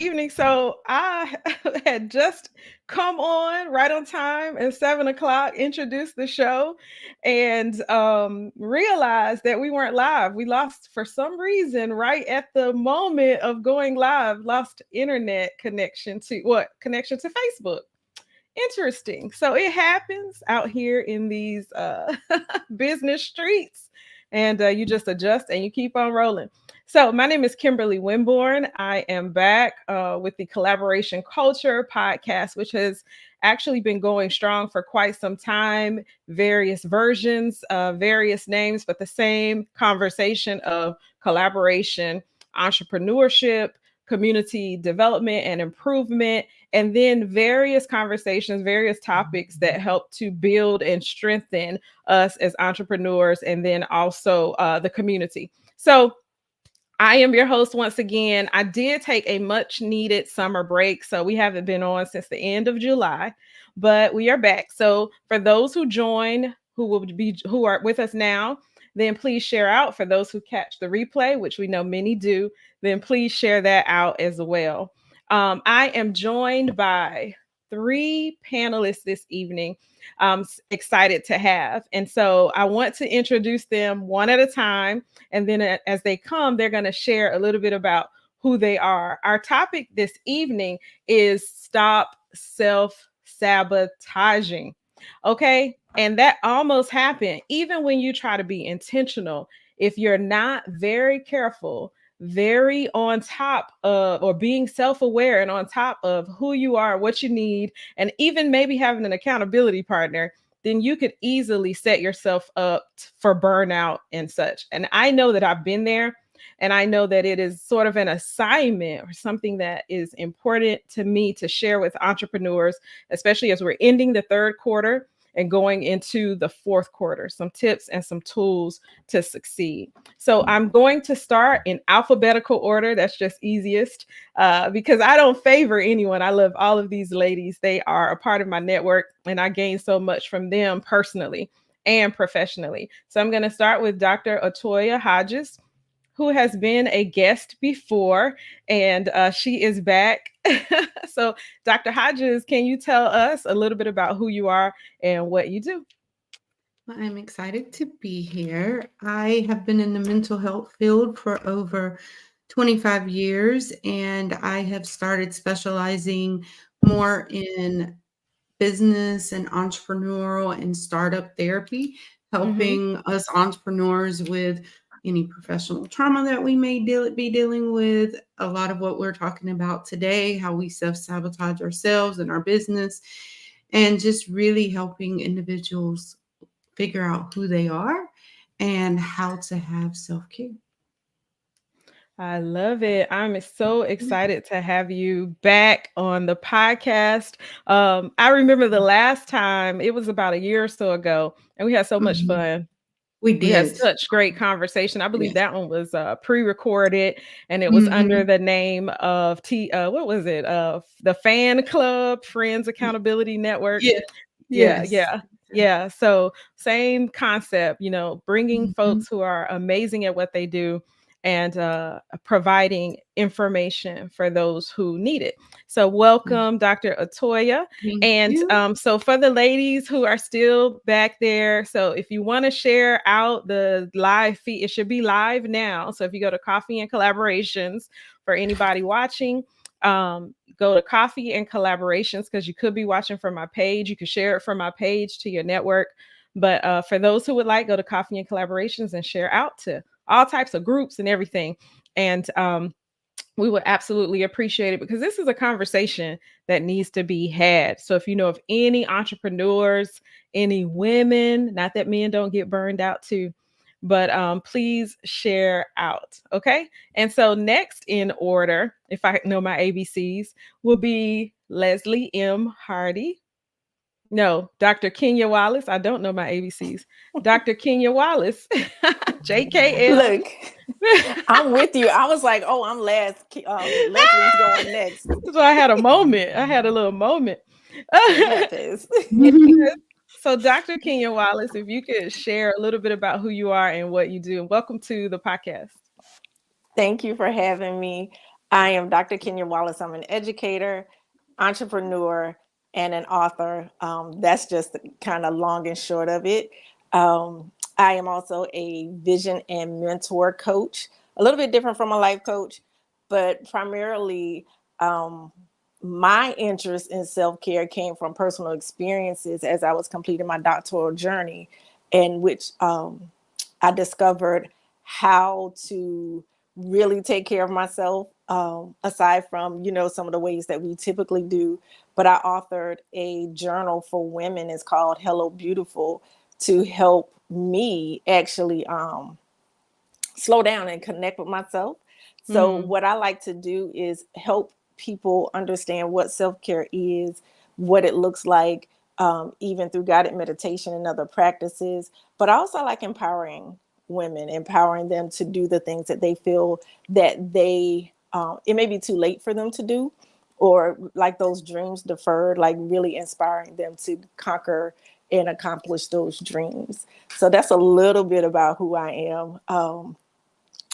Evening. So I had just come on right on time at 7 o'clock, introduced the show, and realized that we weren't live. We lost for some reason right at the moment of going live, lost internet connection to what connection to Facebook. Interesting. So it happens out here in these business streets, and you just adjust and you keep on rolling. So my name is Kimberly Winborne. I am back with the Collaboration Culture podcast, which has actually been going strong for quite some time. Various versions, various names, but the same conversation of collaboration, entrepreneurship, community development and improvement, and then various conversations, various topics that help to build and strengthen us as entrepreneurs, and then also the community. So I am your host once again. I did take a much needed summer break, so we haven't been on since the end of July, but we are back. So for those who join, who are with us now, then please share out. For those who catch the replay, which we know many do, then please share that out as well. I am joined by three panelists this evening. I'm excited to have. And so I want to introduce them one at a time. And then as they come, they're going to share a little bit about who they are. Our topic this evening is stop self-sabotaging. Okay. And that almost happened. Even when you try to be intentional, if you're not very careful, very on top of, or being self-aware and on top of who you are, what you need, and even maybe having an accountability partner, then you could easily set yourself up for burnout and such. And I know that I've been there, and I know that it is sort of an assignment or something that is important to me to share with entrepreneurs, especially as we're ending the third quarter and going into the fourth quarter, some tips and some tools to succeed. So I'm going to start in alphabetical order. That's just easiest because I don't favor anyone. I love all of these ladies. They are a part of my network, and I gain so much from them personally and professionally. So I'm going to start with Dr. Atoya Hodges, who has been a guest before, and she is back. So, Dr. Hodges, can you tell us a little bit about who you are and what you do? I'm excited to be here. I have been in the mental health field for over 25 years, and I have started specializing more in business and entrepreneurial and startup therapy, helping us entrepreneurs with any professional trauma that we may be dealing with. A lot of what we're talking about today, how we self-sabotage ourselves and our business, and just really helping individuals figure out who they are and how to have self-care. I love it. I'm so excited to have you back on the podcast. I remember the last time, it was about a year or so ago, and we had so much Mhm. fun. We We had did. such great conversation. I believe Yes. that one was pre-recorded, and it was under Mhm. the name of what was it? The Fan Club Friends Accountability Network. Yeah. Yeah, Yes. yeah, yeah. So same concept, bringing Mhm. folks who are amazing at what they do and providing information for those who need it. So, Mm. welcome, Dr. Atoya. Thank And you. so, for the ladies who are still back there, so if you want to share out the live feed, it should be live now. So, if you go to Coffee and Collaborations for anybody watching, go to Coffee and Collaborations because you could be watching from my page. You could share it from my page to your network. But for those who would like, go to Coffee and Collaborations and share out to all types of groups and everything. And we would absolutely appreciate it because this is a conversation that needs to be had. So if you know of any entrepreneurs, any women, not that men don't get burned out too, but please share out. Okay. And so next in order, if I know my ABCs, will be Leslie M. Hardy. No, Dr. Kenya Wallace. I don't know my ABCs. Dr. Kenya Wallace, JKL. Look, I'm with you. I was like, oh, I'm last. Leslie's going next. So I had a moment. I had a little moment. It happens. Yes. So, Dr. Kenya Wallace, if you could share a little bit about who you are and what you do, and welcome to the podcast. Thank you for having me. I am Dr. Kenya Wallace. I'm an educator, entrepreneur, and an author. That's just kind of long and short of it. I am also a vision and mentor coach, a little bit different from a life coach, but primarily my interest in self-care came from personal experiences as I was completing my doctoral journey, in which I discovered how to really take care of myself, aside from, some of the ways that we typically do. But I authored a journal for women. It's called Hello Beautiful, to help me actually slow down and connect with myself. So what I like to do is help people understand what self-care is, what it looks like, even through guided meditation and other practices. But I also like empowering women, empowering them to do the things that they feel that it may be too late for them to do, or like those dreams deferred, like really inspiring them to conquer and accomplish those dreams. So that's a little bit about who I am.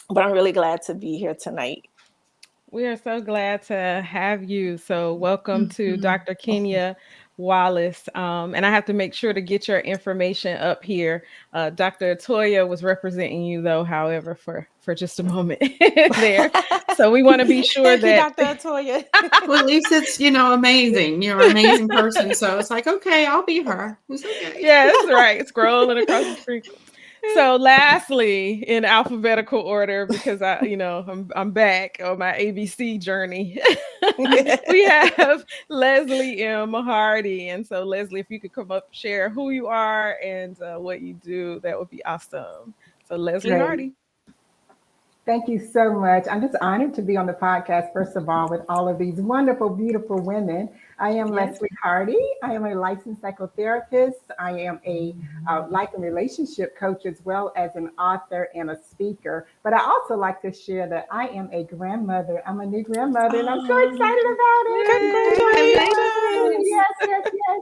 But I'm really glad to be here tonight. We are so glad to have you. So, welcome to Mhm. Dr. Kenya Wallace. And I have to make sure to get your information up here. Dr. Atoya was representing you, though, however, for just a moment there. So, we want to be sure Thank you, that. Dr. Atoya. Well, at least it's, amazing. You're an amazing person. So it's like, okay, I'll be her. It's okay. Yes, right. Scrolling across the screen. So lastly, in alphabetical order, because I'm back on my ABC journey. We have Leslie M. Hardy. And so Leslie, if you could come up, share who you are and what you do, that would be awesome. So Leslie Great. Hardy. Thank you so much. I'm just honored to be on the podcast, first of all, with all of these wonderful, beautiful women. I am Yes. Leslie Hardy. I am a licensed psychotherapist. I am a life and relationship coach, as well as an author and a speaker. But I also like to share that I am a grandmother. I'm a new grandmother, and I'm so Oh, excited about it. congratulations. Yes, yes, yes.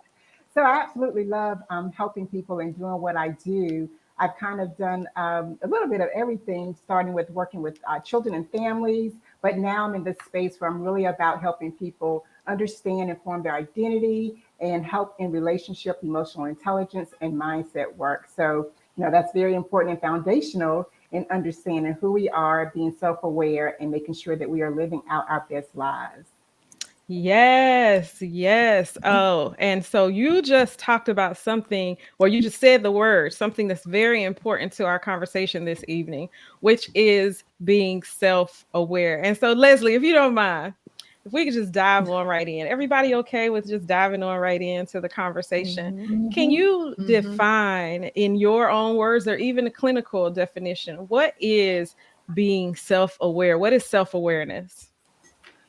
So I absolutely love helping people and doing what I do. I've kind of done a little bit of everything, starting with working with children and families, but now I'm in this space where I'm really about helping people understand and form their identity and help in relationship, emotional intelligence, and mindset work. So, that's very important and foundational in understanding who we are, being self aware, and making sure that we are living out our best lives. Yes, yes. Oh, and so you just talked about something, or you just said the word, something that's very important to our conversation this evening, which is being self-aware. And so, Leslie, if you don't mind, if we could just dive on right in. Everybody okay with just diving on right into the conversation? Mhm. Can Mhm. you Mhm. define in your own words or even a clinical definition, what is being self-aware? What is self-awareness?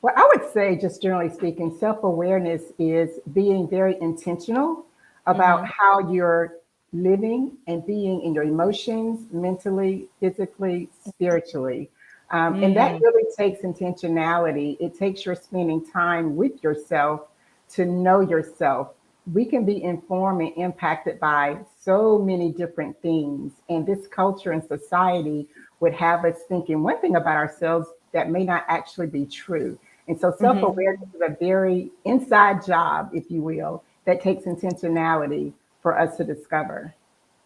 Well, I would say, just generally speaking, self awareness is being very intentional about Mhm. how you're living and being in your emotions, mentally, physically, spiritually. And that Mm. really takes intentionality. It takes your spending time with yourself to know yourself. We can be informed and impacted by so many different things. And this culture and society would have us thinking one thing about ourselves that may not actually be true. And so self Hmm. awareness is a very inside job, if you will, that takes intentionality for us to discover.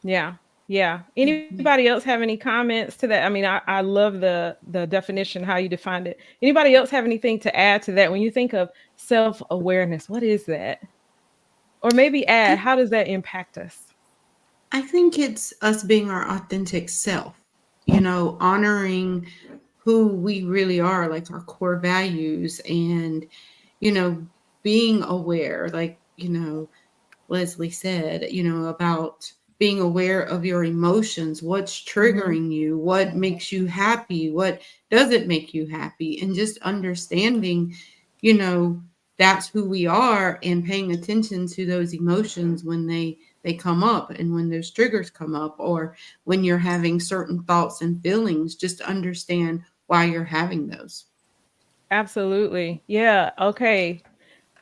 Yeah. Yeah. Anybody Mhm. else have any comments to that? I mean, I love the definition, how you defined it. Anybody else have anything to add to that? When you think of self-awareness, what is that? Or maybe add, I, how does that impact us? I think it's us being our authentic self, honoring who we really are, like our core values, and, you know, being aware, like, Leslie said, about being aware of your emotions, what's Hmm. triggering you, what makes you happy, what doesn't make you happy, and just understanding, you know, that's who we are, and paying attention to those emotions when they come up, and when those triggers come up, or when you're having certain thoughts and feelings, just understand why you're having those. Absolutely. Yeah. Okay.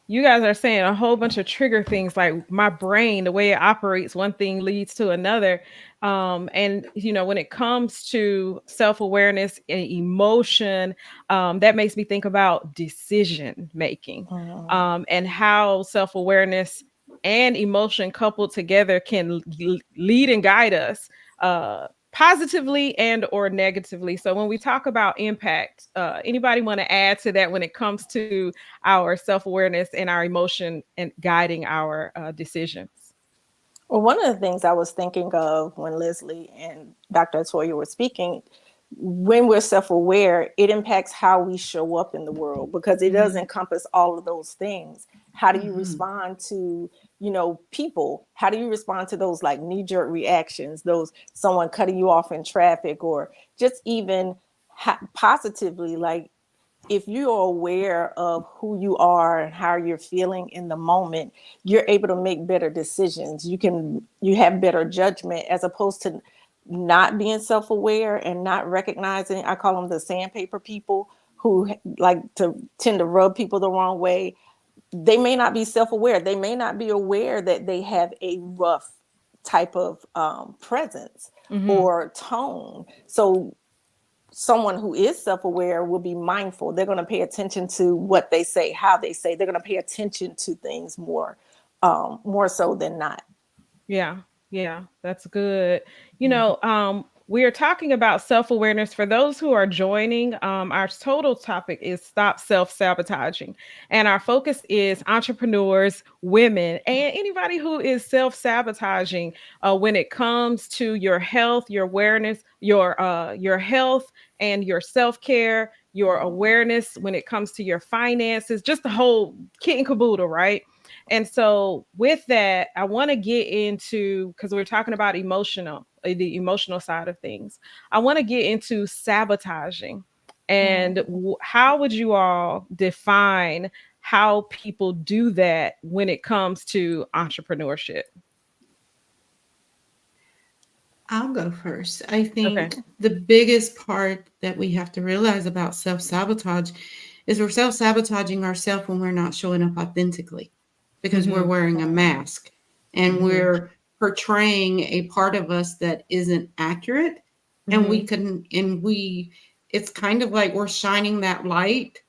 You guys are saying a whole bunch of trigger things, like my brain, the way it operates, one thing leads to another. And when it comes to self-awareness and emotion, that makes me think about decision making, Mhm. and how self-awareness and emotion coupled together can lead and guide us, positively and or negatively. So when we talk about impact, anybody want to add to that when it comes to our self-awareness and our emotion and guiding our decisions? Well, one of the things I was thinking of when Leslie and Dr. Atoya were speaking, when we're self-aware, it impacts how we show up in the world because it does Mhm. encompass all of those things. How do you Mhm. respond to, people? How do you respond to those like knee-jerk reactions, those someone cutting you off in traffic, or just even positively, like if you are aware of who you are and how you're feeling in the moment, you're able to make better decisions. You have better judgment as opposed to not being self-aware and not recognizing. I call them the sandpaper people who like to tend to rub people the wrong way. They may not be self-aware. They may not be aware that they have a rough type of presence Hmm. or tone. So someone who is self-aware will be mindful. They're going to pay attention to what they say, how they say. They're going to pay attention to things more so than not. Yeah, yeah, that's good. We are talking about self-awareness. For those who are joining, our total topic is stop self-sabotaging. And our focus is entrepreneurs, women, and anybody who is self-sabotaging when it comes to your health, your awareness, your health and your self-care, your awareness when it comes to your finances, just the whole kit and caboodle, right? And so, with that, I want to get into, because we're talking about the emotional side of things. I want to get into sabotaging, and Mm. how would you all define how people do that when it comes to entrepreneurship? I'll go first. I Okay. think the biggest part that we have to realize about self sabotage is we're self sabotaging ourselves when we're not showing up authentically, because we're Mm-hmm. wearing a mask, and Mm-hmm. we're portraying a part of us that isn't accurate. And Mm-hmm. it's kind of like we're shining that light,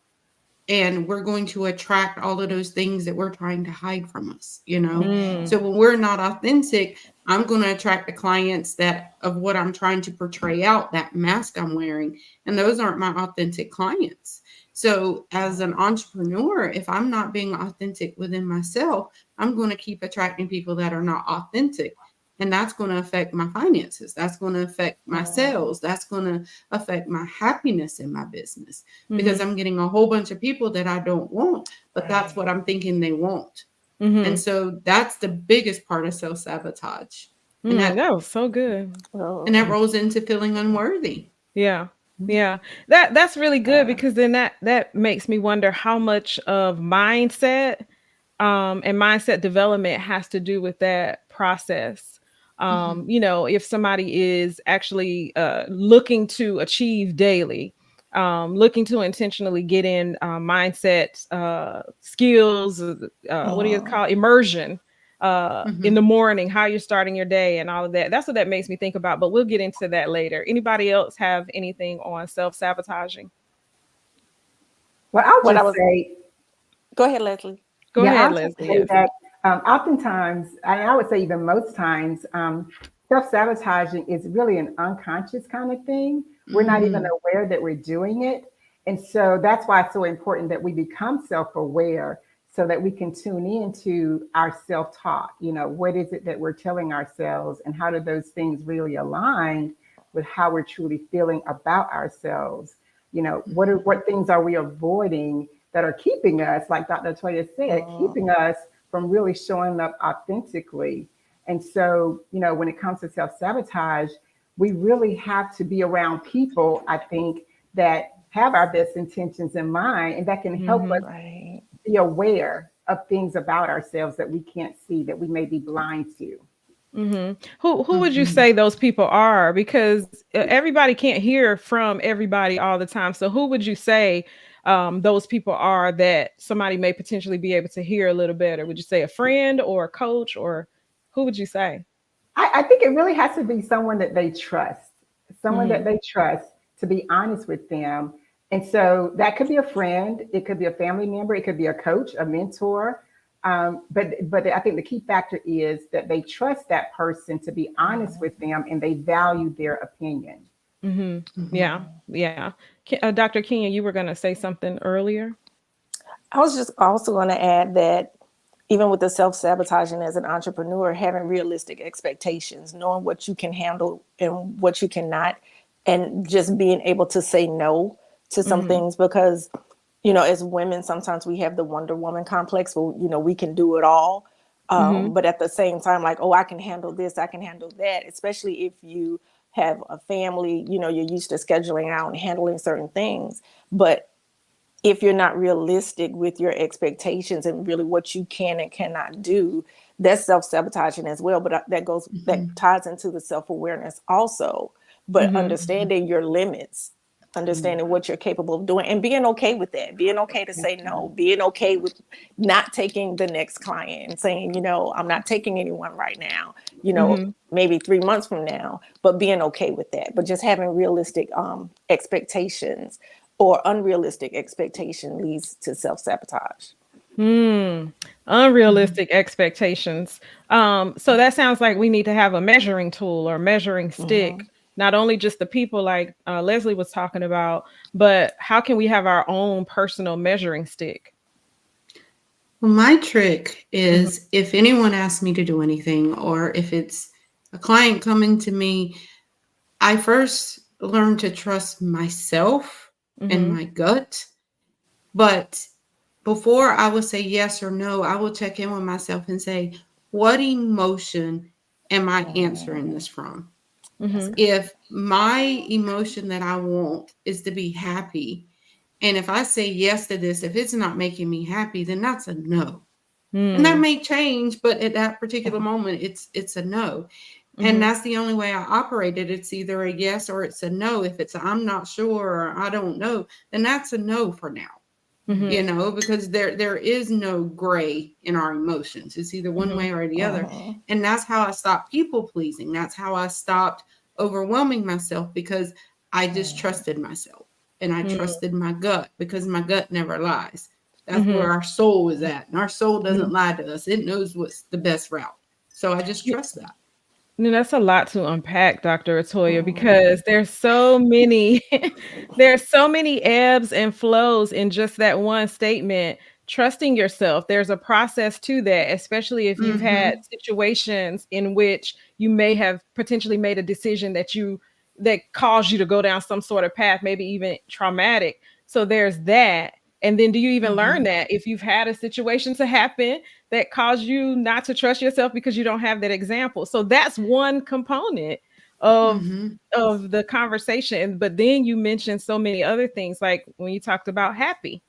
and we're going to attract all of those things that we're trying to hide from us. Mm. So when we're not authentic, I'm going to attract the clients that of what I'm trying to portray out, that mask I'm wearing, and those aren't my authentic clients. So as an entrepreneur, if I'm not being authentic within myself, I'm going to keep attracting people that are not authentic, and that's going to affect my finances, that's going to affect my Mm. sales, that's going to affect my happiness in my business, because Mm-hmm. I'm getting a whole bunch of people that I don't want, but that's Right. what I'm thinking they want. And Mm-hmm. so that's the biggest part of self-sabotage. And Mm, that that was so good. and that Oh. rolls into feeling unworthy. Yeah. Yeah. That's really good, because then that makes me wonder how much of mindset, and mindset development has to do with that process. Mhm. If somebody is actually looking to achieve daily, looking to intentionally get in mindset skills, what do you Mm. call immersion, in the morning, how you're starting your day and all of that. That's what that makes me think about, but we'll get into that later. Anybody else have anything on self-sabotaging? Well, I'll What I just was, say, go ahead, Leslie. Go yeah, ahead, I'll just Leslie. say Yes. that oftentimes, and I would say even most times, self-sabotaging is really an unconscious kind of thing. We're not even aware that we're doing it. And so that's why it's so important that we become self-aware so that we can tune into our self-talk. What is it that we're telling ourselves, and how do those things really align with how we're truly feeling about ourselves? What things are we avoiding that are keeping us, like Dr. Atoya said, keeping us from really showing up authentically. And so, when it comes to self-sabotage, we really have to be around people, I think, that have our best intentions in mind and that can help us Right. be aware of things about ourselves that we can't see, that we may be blind to. Who would you say those people are? Because everybody can't hear from everybody all the time. So who would you say those people are that somebody may potentially be able to hear a little better? Would you say a friend or a coach, or who would you say? I think it really has to be someone that Mm-hmm. they trust to be honest with them. And so that could be a friend, it could be a family member, it could be a coach, a mentor. But I think the key factor is that they trust that person to be honest with them and they value their opinion. Yeah, yeah. Dr. Kenya, you were going to say something earlier. I was just also going to add that even with the self-sabotaging as an entrepreneur, having realistic expectations, knowing what you can handle and what you cannot, and just being able to say no to some Mm-hmm. things, because as women, sometimes we have the Wonder Woman complex where we can do it all, Mm-hmm. but at the same time, like, oh, I can handle this, I can handle that, especially if you have a family, you're used to scheduling out and handling certain things. But if you're not realistic with your expectations and really what you can and cannot do, that's self-sabotaging as well. But that ties into the self-awareness also, but Mm-hmm. understanding your limits, understanding what you're capable of doing, and being okay with that, being okay to say no, being okay with not taking the next client and saying, I'm not taking anyone right now, Mm-hmm. maybe 3 months from now, but being okay with that, but just having realistic expectations, or unrealistic expectation leads to self-sabotage. Hmm. Unrealistic expectations. So that sounds like we need to have a measuring tool or measuring stick, not only just the people like Leslie was talking about, but how can we have our own personal measuring stick? Well, my trick Mm-hmm. is if anyone asks me to do anything, or if it's a client coming to me, I first learn to trust myself and Mm-hmm. my gut. But before I will say yes or no, I will check in with myself and say, what emotion am I answering this from? That's Mm-hmm. good. If my emotion that I want is to be happy, and if I say yes to this, if it's not making me happy, then that's a no. And that Mm-hmm. may change, but at that particular moment, it's a no. And Mm-hmm. that's the only way I operate it. It's either a yes or it's a no. If it's I'm not sure or I don't know, then that's a no for now. Mm-hmm. Because there is no gray in our emotions. It's either one Mm-hmm. way or the other. And that's how I stopped people pleasing. That's how I stopped overwhelming myself, because I just trusted myself and I trusted my gut, because my gut never lies. That's Mm-hmm. where our soul is at. And our soul Mm-hmm. doesn't lie to us. It knows what's the best route. So I just trust that. That's a lot to unpack, Dr. Atoya, because there's so many there's so many ebbs and flows in just that one statement. Trusting yourself, there's a process to that, especially if you've had Mm-hmm. situations in which you may have potentially made a decision that caused you to go down some sort of path, maybe even traumatic. So there's that. And then do you even learn Mm-hmm. that if you've had a situation to happen that cause you not to trust yourself because you don't have that example? So that's one component of Mm-hmm. the conversation. But then you mentioned so many other things, like when you talked about happy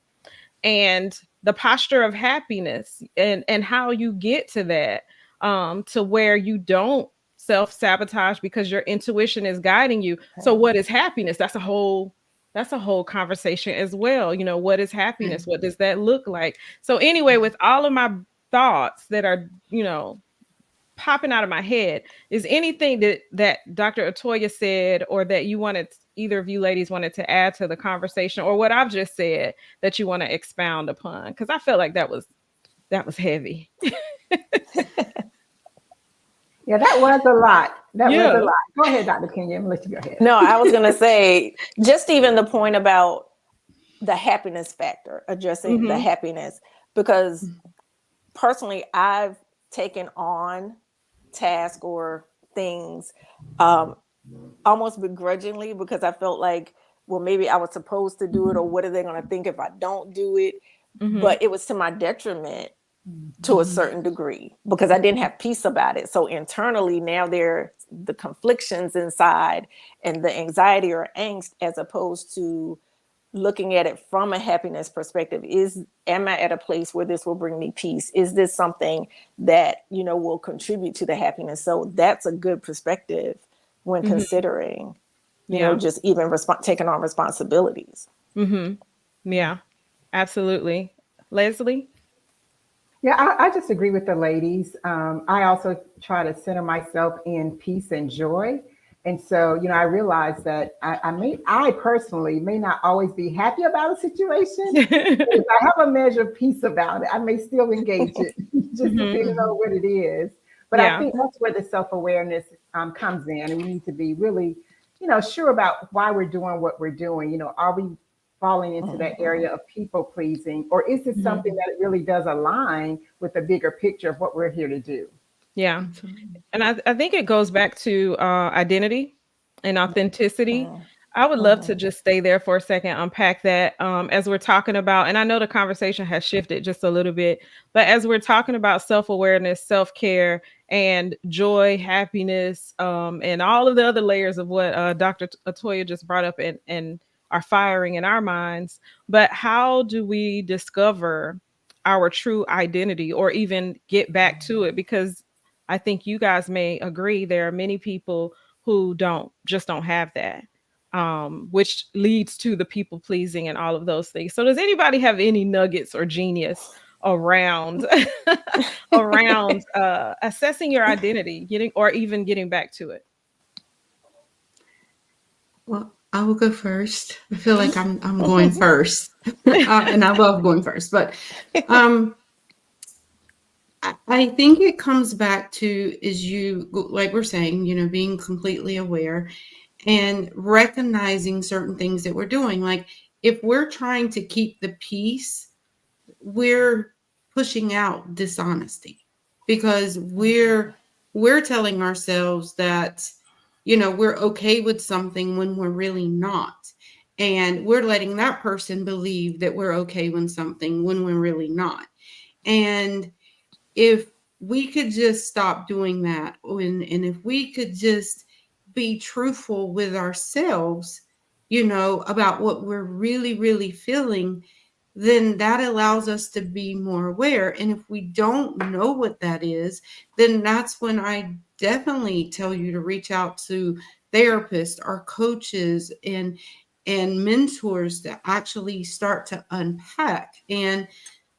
and the posture of happiness and how you get to that, to where you don't self-sabotage because your intuition is guiding you. So what is happiness? That's a whole conversation as well. What is happiness? What does that look like? So anyway, with all of my thoughts that are, popping out of my head. Is anything that Dr. Atoya said, or that you wanted, either of you ladies wanted to add to the conversation, or what I've just said that you want to expound upon? Because I felt like that was heavy. Yeah, that was a lot. That was a Yeah. lot. Go ahead, Dr. Kenya. I'm gonna let you go ahead. No, I was going to say just even the point about the happiness factor, addressing the Mm-hmm. happiness, because personally, I've taken on tasks or things almost begrudgingly because I felt like, well, maybe I was supposed to do it, or what are they going to think if I don't do it? Mm-hmm. But it was to my detriment to a certain degree because I didn't have peace about it. So internally, now there the conflictions inside and the anxiety or angst, as opposed to looking at it from a happiness perspective. Am I at a place where this will bring me peace? Is this something that, will contribute to the happiness? So that's a good perspective when Mm-hmm. considering, Yeah. just even taking on responsibilities. Mm-hmm. Yeah, absolutely. Leslie? Yeah, I just agree with the ladies. I also try to center myself in peace and joy. And so, I realize that I personally may not always be happy about a situation. But if I have a measure of peace about it, I may still engage it, just Mm-hmm. depending on what it is. But I Yeah. think that's where the self-awareness comes in. And we need to be really, sure about why we're doing what we're doing. Are we falling into that area of people pleasing, or is this Mm-hmm. something that really does align with the bigger picture of what we're here to do? Yeah. And I think it goes back to identity and authenticity. I would love to just stay there for a second, unpack that, as we're talking about, and I know the conversation has shifted just a little bit, but as we're talking about self-awareness, self-care, and joy, happiness, and all of the other layers of what Dr. Atoya just brought up and are firing in our minds. But how do we discover our true identity, or even get back to it? Because I think you guys may agree there are many people who don't have that, which leads to the people pleasing and all of those things. So does anybody have any nuggets or genius around around assessing your identity, getting back to it? Well, I will go first. I feel like I'm going first, and I love going first. But I think it comes back to, is you, like we're saying, being completely aware and recognizing certain things that we're doing. Like if we're trying to keep the peace, we're pushing out dishonesty because we're telling ourselves that we're okay with something when we're really not, and we're letting that person believe that we're okay with something when we're really not. And if we could just stop doing that, and if we could just be truthful with ourselves, about what we're really, really feeling, then that allows us to be more aware. And if we don't know what that is, then that's when I definitely tell you to reach out to therapists or coaches and mentors to actually start to unpack. And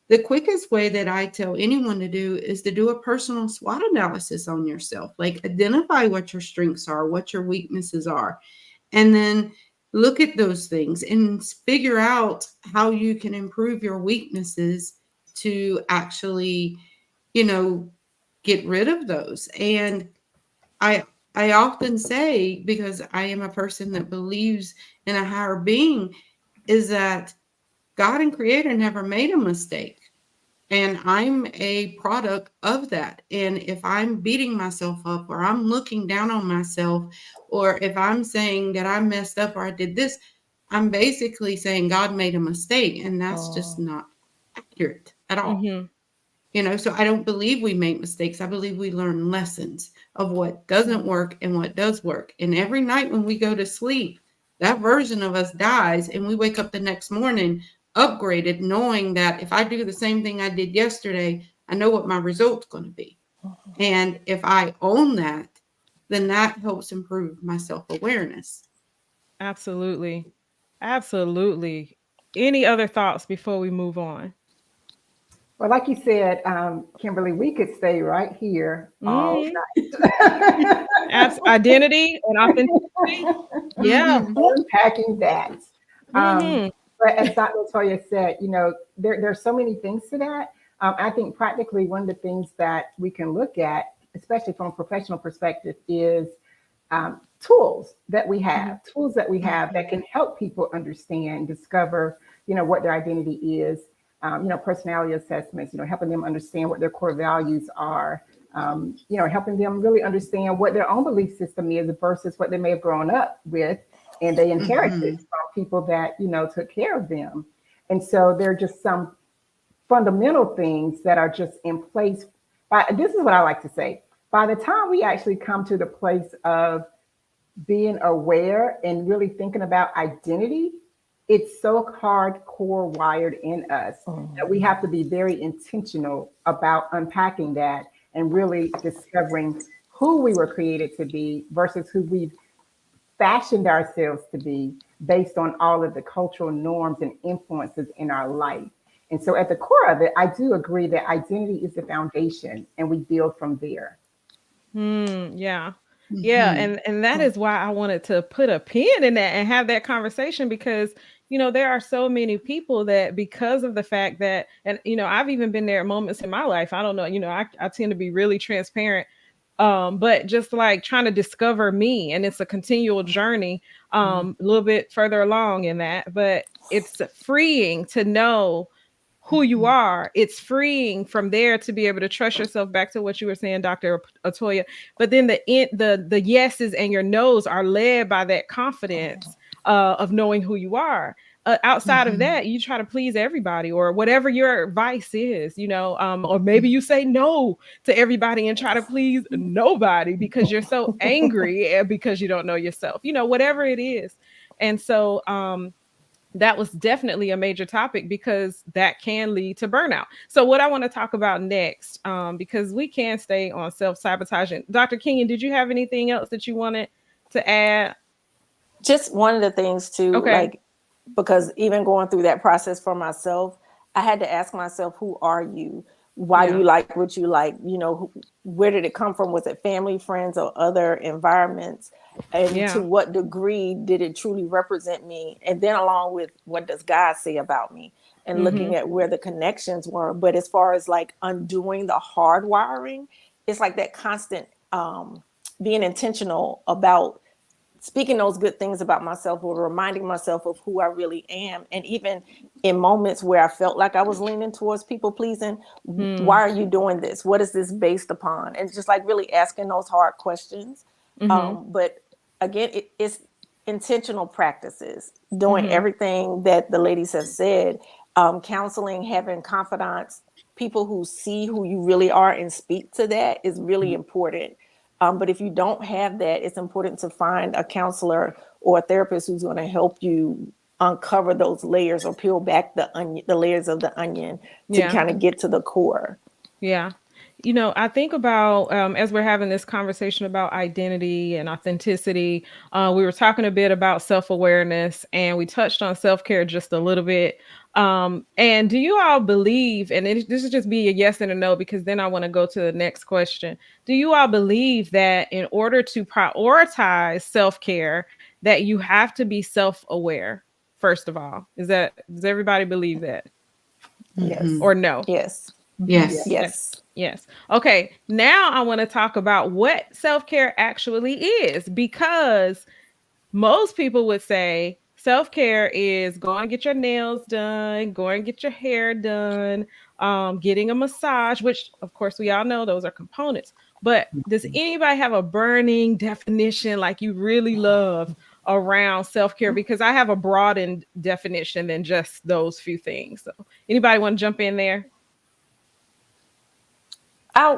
the quickest way that I tell anyone to do is to do a personal SWOT analysis on yourself. Like identify what your strengths are, what your weaknesses are, and then look at those things and figure out how you can improve your weaknesses to actually, get rid of those. And I I often say, because I am a person that believes in a higher being, is that God and Creator never made a mistake. And I'm a product of that. And if I'm beating myself up, or I'm looking down on myself, or if I'm saying that I messed up or I did this, I'm basically saying God made a mistake. And that's just not accurate at all. Mm-hmm. So I don't believe we make mistakes. I believe we learn lessons of what doesn't work and what does work. And every night when we go to sleep, that version of us dies, and we wake up the next morning upgraded, knowing that if I do the same thing I did yesterday, I know what my result's going to be. And if I own that, then that helps improve my self-awareness. Absolutely. Absolutely. Any other thoughts before we move on? Well, like you said, Kimberly, we could stay right here all Mhm. night. Identity and authenticity. Yeah. Mm-hmm. Unpacking that. Um, Mhm. but as Dr. Toya said, there's so many things to that. I think practically one of the things that we can look at, especially from a professional perspective, is tools that we have that can help people understand, discover, what their identity is, personality assessments, helping them understand what their core values are, helping them really understand what their own belief system is versus what they may have grown up with and they inherited Mm-hmm. from people that, took care of them. And so there are just some fundamental things that are just in place. This is what I like to say. By the time we actually come to the place of being aware and really thinking about identity, it's so hardcore wired in us that we have to be very intentional about unpacking that and really discovering who we were created to be versus who we've fashioned ourselves to be based on all of the cultural norms and influences in our life. And so at the core of it, I do agree that identity is the foundation and we build from there. Yeah. Yeah, Mm-hmm. and that is why I wanted to put a pin in that and have that conversation because there are so many people that because of the fact that and I've even been there at moments in my life. I don't know, I tend to be really transparent. But just like trying to discover me and it's a continual journey, a little bit further along in that, but it's freeing to know who you Mm-hmm. are. It's freeing from there to be able to trust yourself back to what you were saying, Dr. Atoya. But then the yeses and your nos are led by that confidence of knowing who you are. Outside of Mm-hmm. that, you try to please everybody or whatever your vice is, or maybe you say no to everybody and try to please nobody because you're so angry because you don't know yourself, whatever it is. And so, that was definitely a major topic because that can lead to burnout. So, what I want to talk about next, because we can stay on self-sabotaging. Dr. Kenyon, did you have anything else that you wanted to add? Just one of the things too, Okay. like, because even going through that process for myself, I had to ask myself, who are you? Why do Yeah. you like what you like? Where did it come from? Was it family, friends, or other environments? And to Yeah. what degree did it truly represent me? And then along with what does God say about me? And Mm-hmm. looking at where the connections were. But as far as like undoing the hardwiring, it's like that constant being intentional about speaking those good things about myself or reminding myself of who I really am. And even in moments where I felt like I was leaning towards people pleasing, why Mm. are you doing this? What is this based upon? And just like really asking those hard questions. Mm-hmm. But again, it's intentional practices, doing Mm-hmm. everything that the ladies have said, counseling, having confidants, people who see who you really are and speak to that is really important. But if you don't have that, it's important to find a counselor or a therapist who's going to help you uncover those layers or peel back the layers of the onion to Yeah. kind of get to the core. Yeah. I think about as we're having this conversation about identity and authenticity, we were talking a bit about self awareness and we touched on self care just a little bit. And do you all believe, and this is just be a yes and a no, because then I want to go to the next question. Do you all believe that in order to prioritize self care, that you have to be self aware, first of all? Does everybody believe that Mm-hmm. Yes. or no? Yes. Yeah. Yes. Yes. Yes. Yes. Okay. Now I want to talk about what self care actually is because most people would say self care is go and get your nails done, go and get your hair done, getting a massage, which of course we all know those are components. But does anybody have a burning definition like you really love around self care? Because I have a broadened definition than just those few things. So anybody want to jump in there?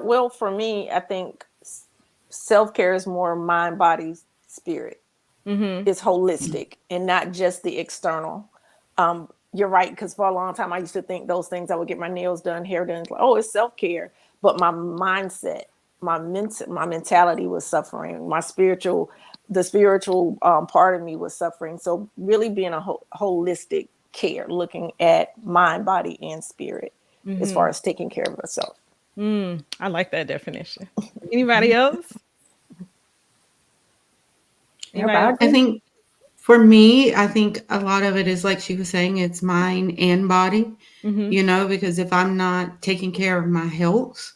Well, for me, I think self-care is more mind, body, spirit. Mm-hmm. It's holistic and not just the external. You're right, because for a long time I used to think those things, I would get my nails done, hair done, like, oh, it's self-care. But my mindset, my mentality was suffering. The spiritual part of me was suffering. So really being a holistic care, looking at mind, body, and spirit as far as taking care of herself. I like that definition. Anybody else? Yep, Anybody I else? I agree. think for me, I think a lot of it is like she was saying, it's mind and body, Mm-hmm. because if I'm not taking care of my health,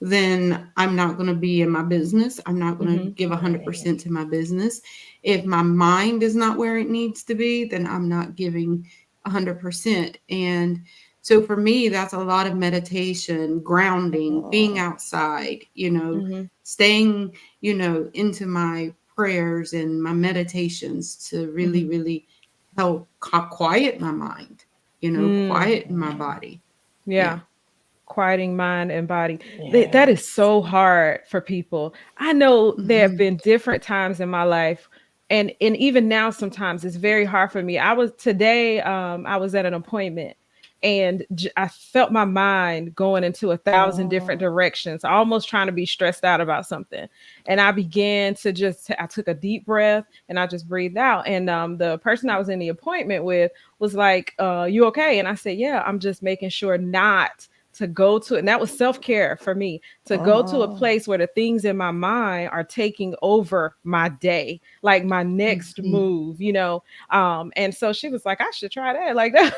then I'm not going to be in my business. I'm not going to Mm-hmm. give Right. 100% to my business. If my mind is not where it needs to be, then I'm not giving 100%. And so for me, that's a lot of meditation, grounding, being Oh, outside, Mm-hmm. staying, into my prayers and my meditations to really, Mm-hmm. really help quiet my mind, quiet my body. Yeah. Yeah. Quieting mind and body. That is yes. so hard for people. I know there have Hmm. been different times in my life, and even now sometimes it's very hard for me. I was at an appointment, and I felt my mind going into 1,000 different Oh, directions, almost trying to be stressed out about something. And I began to I took a deep breath and I just breathed out. And the person I was in the appointment with was like, "You okay?" And I said, "Yeah, I'm just making sure not to go to," and that was self-care for me, to go to a oh, place where the things in my mind are taking over my day, like my next Hmm. move, and so she was like, "I should try that," like that,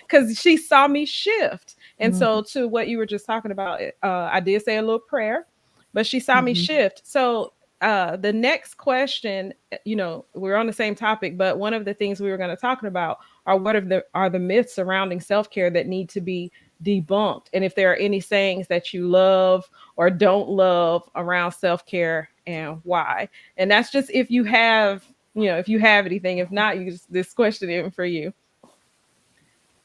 because she saw me shift. And mhm, so to what you were just talking about, I did say a little prayer, but she saw me Hmm. shift. So the next question, we're on the same topic, but one of the things we were going to talk about are what are the myths surrounding self-care that need to be debunked, and if there are any sayings that you love or don't love around self-care and why. And that's just if you have, if you have anything. If not, this question isn't for you.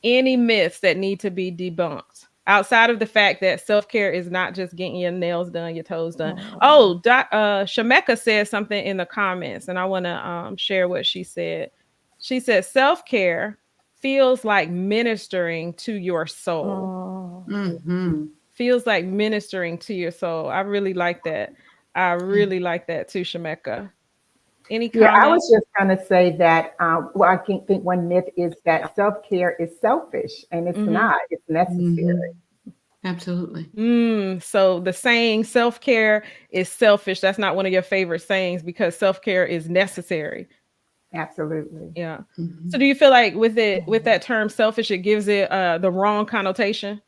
Any myths that need to be debunked outside of the fact that self-care is not just getting your nails done, your toes done. mhm. Oh, Shameka said something in the comments, and I want to share what she said. She said self-care feels like ministering to your soul. Oh, Hmm. Feels like ministering to your soul. I really like that. I Yeah. really like that too, Shameka. Any Yeah, I comment? was just going to say that, well, I think one myth is that self care is selfish, and it's Mm-hmm. not, it's necessary. Hmm. Absolutely. So the saying self-care is selfish, that's not one of your favorite sayings, because self-care is necessary. Absolutely. Yeah. So Hmm. do you feel like with mhm. that term selfish, it gives it the wrong connotation?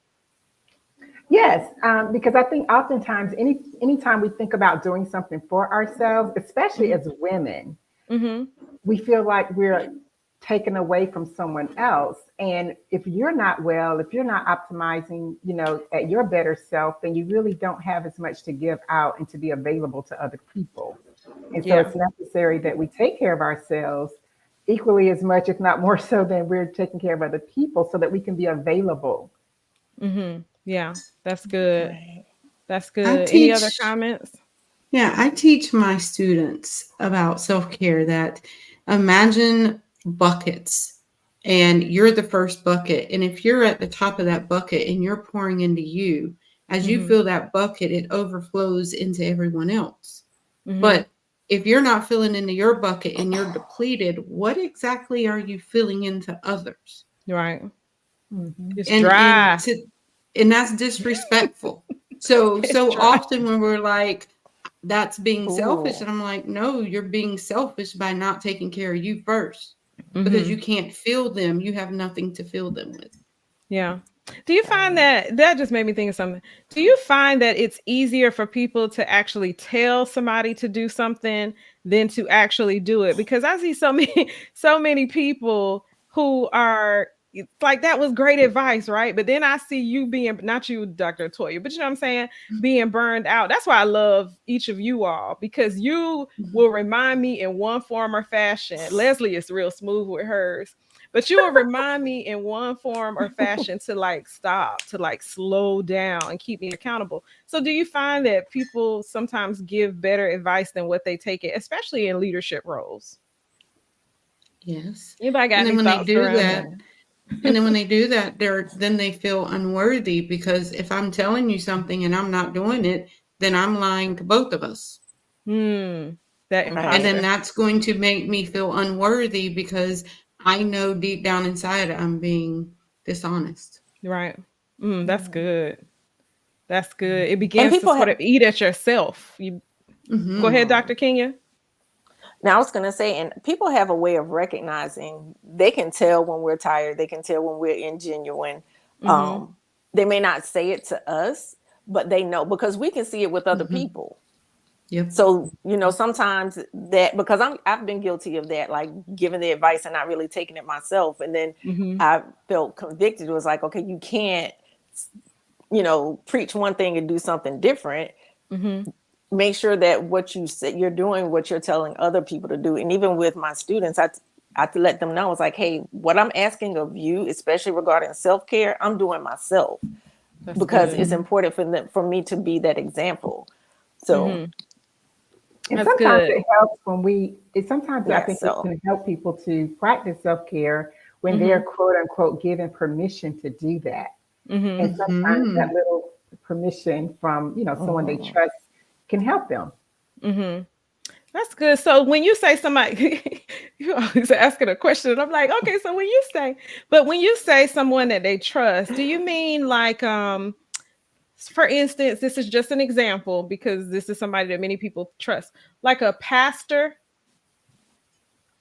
Yes, because I think oftentimes, anytime we think about doing something for ourselves, especially Mm-hmm. as women, Mm-hmm. we feel like we're taken away from someone else. And if you're not well, if you're not optimizing, at your better self, then you really don't have as much to give out and to be available to other people. And so Yeah. it's necessary that we take care of ourselves equally as much, if not more so, than we're taking care of other people so that we can be available. Mm-hmm. Yeah. That's good. Right. That's I good. Any other teach, comments? yeah, I teach my students about self-care that imagine buckets and you're the first bucket. And if you're at the top of that bucket and you're pouring into you, as you Mm-hmm. fill that bucket, it overflows into everyone else. Mm-hmm. But if you're not filling into your bucket and you're depleted, what exactly are you filling into others? Right. Mhm. It's And dry. to and that's disrespectful. So It's dry. often when we're like, that's being selfish, Ooh. and I'm like, no, you're being selfish by not taking care of you first, because Mm-hmm. you can't fill them, you have nothing to fill them with. Yeah. Do you find Right. that just made me think of something? Do you find that it's easier for people to actually tell somebody to do something than to actually do it? Because I see so many so many people who are, it's like that was great advice, right? But then I see you being, not you, Dr. Toya, but you know what I'm saying, being burned out. That's why I love each of you all, because you will Mhm. remind me in one form or fashion. Leslie is real smooth with hers, but you will remind me in one form or fashion to like stop, to like slow down and keep me accountable. So do you find that people sometimes give better advice than what they take it, especially in leadership roles? Yes. Anybody got And then any when they thoughts do around that, that? and then when they do that, then they feel unworthy, because if I'm telling you something and I'm not doing it, then I'm lying to both of us. Hmm. That And Right. then imposter. that's going to make me feel unworthy because I know deep down inside I'm being dishonest. Right. That's good. That's good. It And begins to people sort have, of eat at yourself. You go Hmm. ahead, Dr. Kenya. now I was going to say, and people have a way of recognizing, they can tell when we're tired, they can tell when we're ingenuine. Mm-hmm. They may not say it to us, but they know because we can see it with other Hmm. people. Yep. So, sometimes that, because I've been guilty of that, like giving the advice and not really taking it myself. And then Mm-hmm. I felt convicted. It was like, okay, you can't, preach one thing and do something different. Mm-hmm. Make sure that what you said you're doing, what you're telling other people to do. And even with my students, I have to let them know, it's like, hey, what I'm asking of you, especially regarding self-care, I'm doing myself That's because good. it's Hmm. important for me to be that example. So Mm-hmm. And That's sometimes good. it helps when sometimes I yeah, think it so can help people to practice self care when they're Mm-hmm. quote unquote given permission to do that. Mm-hmm. And sometimes Hmm. that little permission from, someone they mhm. trust can help them. Mm-hmm. That's good. So when you say somebody, you always asking a question, and I'm like, okay, so when you say someone that they trust, do you mean like, for instance, this is just an example because this is somebody that many people trust, like a pastor,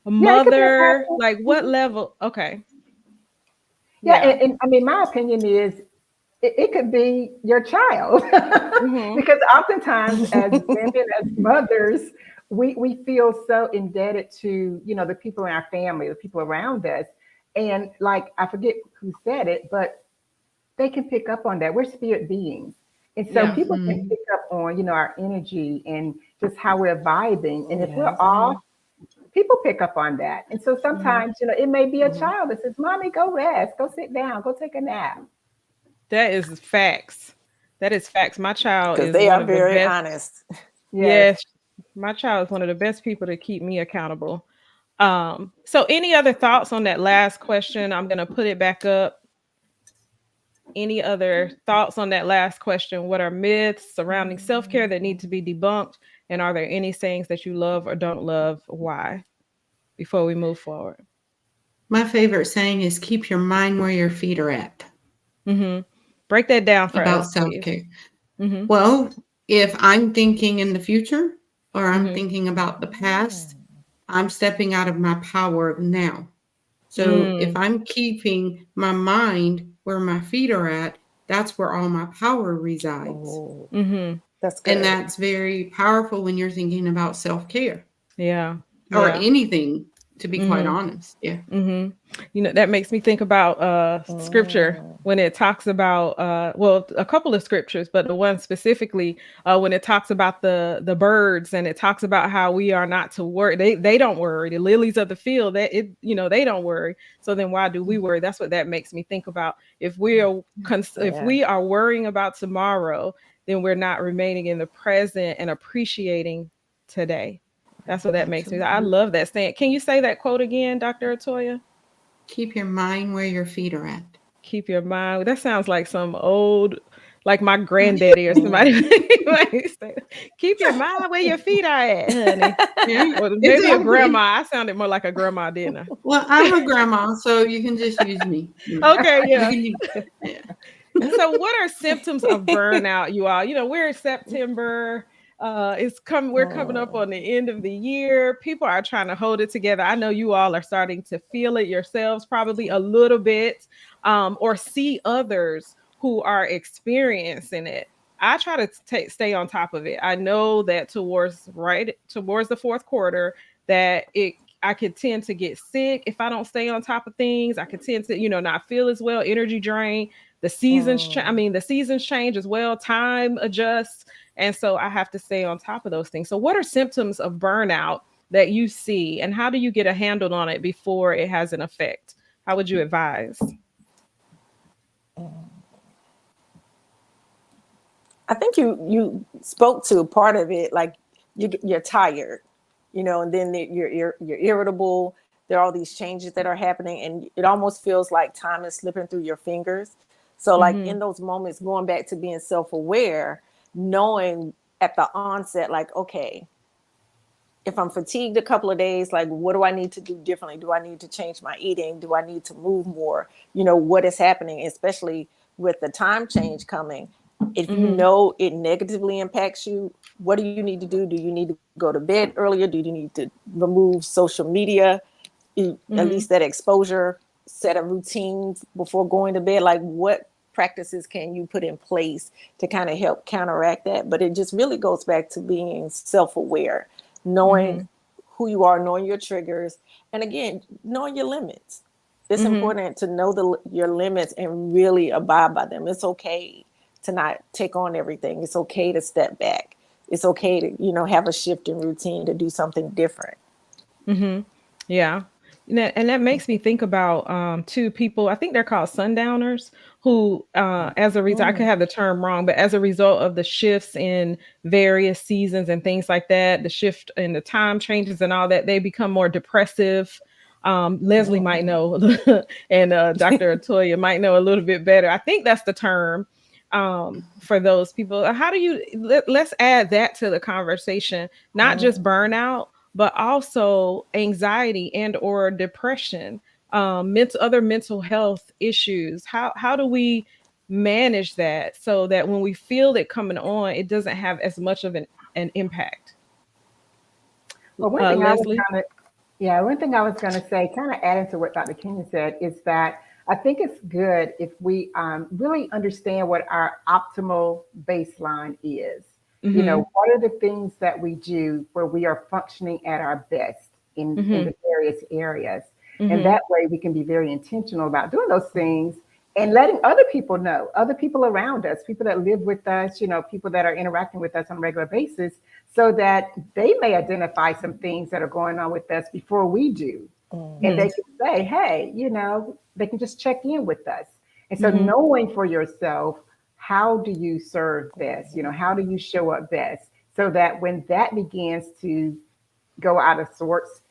a Yeah, it could be a mother, pastor. like what Mhm. level? Okay. Yeah, Yeah. and I mean, my opinion is it could be your child Mm-hmm. because oftentimes as women, as mothers, we feel so indebted to the people in our family, the people around us, and like I forget who said it, but they can pick up on that. We're spirit beings. And so Yeah. people can Hmm. pick up on, our energy and just how we're vibing. And if we're Yes. off, people pick up on that. And so Mm-hmm. sometimes, it may be a Mm-hmm. child that says, Mommy, go rest, go sit down, go take a nap. That is facts. That is facts. My child Because is they one are of the very best. honest. Yes. Yes, my child is one of the best people to keep me accountable. So any other thoughts on that last question? I'm gonna put it back up. Any other thoughts on that last question? What are myths surrounding self-care that need to be debunked? And are there any sayings that you love or don't love? Why? Before we move forward. My favorite saying is keep your mind where your feet are at Mm-hmm. Break that down for about us, self please. care. Mm-hmm. Well, if I'm thinking in the future or I'm Mm-hmm. thinking about the past, I'm stepping out of my power of now. So if Mm. I'm keeping my mind where my feet are at, that's where all my power resides. Oh, Mm-hmm. that's And good. that's very powerful when you're thinking about self care Yeah. or Yeah. anything, to be quite Mm-hmm. honest. Yeah. Mm-hmm. That makes me think about scripture Mm. when it talks about well, a couple of scriptures, but the one specifically when it talks about the birds, and it talks about how we are not to worry. They don't worry. The lilies of the field, that it they don't worry. So then why do we worry? That's what that makes me think about. If if Yeah. we are worrying about tomorrow, then we're not remaining in the present and appreciating today. That's what that makes me. I Absolutely. love that saying. Can you say that quote again, Dr. Atoya? Keep your mind where your feet are at. Keep your mind. That sounds like some old, like my granddaddy or somebody. Like, keep your mind where your feet are at, honey. Yeah, Or maybe a grandma. exactly. I sounded more like a grandma, didn't I? Well, I'm a grandma, so you can just use me. Okay, You yeah. can use, yeah. So what are symptoms of burnout, you all? We're in September. We're coming up Mm. on the end of the year. People are trying to hold it together. I know you all are starting to feel it yourselves, probably a little bit, or see others who are experiencing it. I try to stay on top of it. I know that towards the fourth quarter, that it I could tend to get sick if I don't stay on top of things. I could tend to, not feel as well, energy drain. Mm. The seasons change as well, time adjusts, and so I have to stay on top of those things. So what are symptoms of burnout that you see, and how do you get a handle on it before it has an effect? How would you advise? I think you spoke to part of it, like you're tired, and then you're irritable. There are all these changes that are happening, and it almost feels like time is slipping through your fingers. So, like Mm-hmm. in those moments, going back to being self-aware, knowing at the onset, like, okay, if I'm fatigued a couple of days, like, what do I need to do differently? Do I need to change my eating? Do I need to move more? What is happening, especially with the time change coming, if you Mm-hmm. know it negatively impacts you, what do you need to do? Do you need to go to bed earlier? Do you need to remove social media? At Mm-hmm. least that exposure, set of routines before going to bed. Like, what practices can you put in place to kind of help counteract that? But it just really goes back to being self-aware, knowing Mm-hmm. who you are, knowing your triggers, and again, knowing your limits. It's Mm-hmm. important to know your limits and really abide by them. It's okay to not take on everything. It's okay to step back. It's okay to, have a shift in routine, to do something different. Mm-hmm. Yeah. And that makes me think about two people, I think they're called sundowners, who as a result, I could Mm. have the term wrong, but as a result of the shifts in various seasons and things like that, the shift in the time changes and all that, they become more depressive. Leslie might know, and Dr. Atoya might know a little bit better. I think that's the term for those people. How do you let's add that to the conversation, not just burnout, but also anxiety and or depression, other mental health issues. How do we manage that so that when we feel it coming on, it doesn't have as much of an impact? Well, one thing I was Leslie. kind of, yeah, one thing I was going to say, kind of adding to what Dr. Kenya said, is that I think it's good if we really understand what our optimal baseline is. You Mm-hmm. know, what are the things that we do where we are functioning at our best in Mm-hmm. the various areas? And Mm-hmm. that way we can be very intentional about doing those things and letting other people know, other people around us, people that live with us, you know, people that are interacting with us on a regular basis, so that they may identify some things that are going on with us before we do. And Mm-hmm. they can say, hey, you know, they can just check in with us. And so Mm-hmm. knowing for yourself, how do you serve best? You know, how do you show up best? So that when that begins to go out of sorts,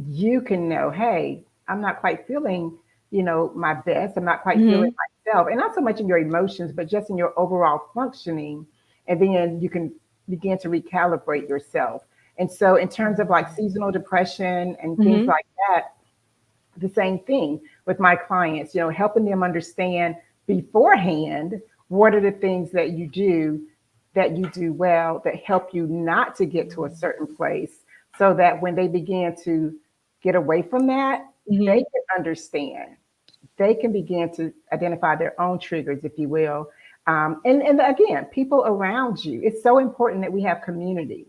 you can know, hey, I'm not quite feeling, you know, my best. I'm not quite feeling Mm-hmm. myself. And not so much in your emotions, but just in your overall functioning. And then you can begin to recalibrate yourself. And so, in terms of like seasonal depression and things Mm-hmm. like that, the same thing with my clients, you know, helping them understand beforehand what are the things that you do well that help you not to get to a certain place, so that when they begin to get away from that, they Mm-hmm. can understand, they can begin to identify their own triggers, if you will. And again, people around you. It's so important that we have community.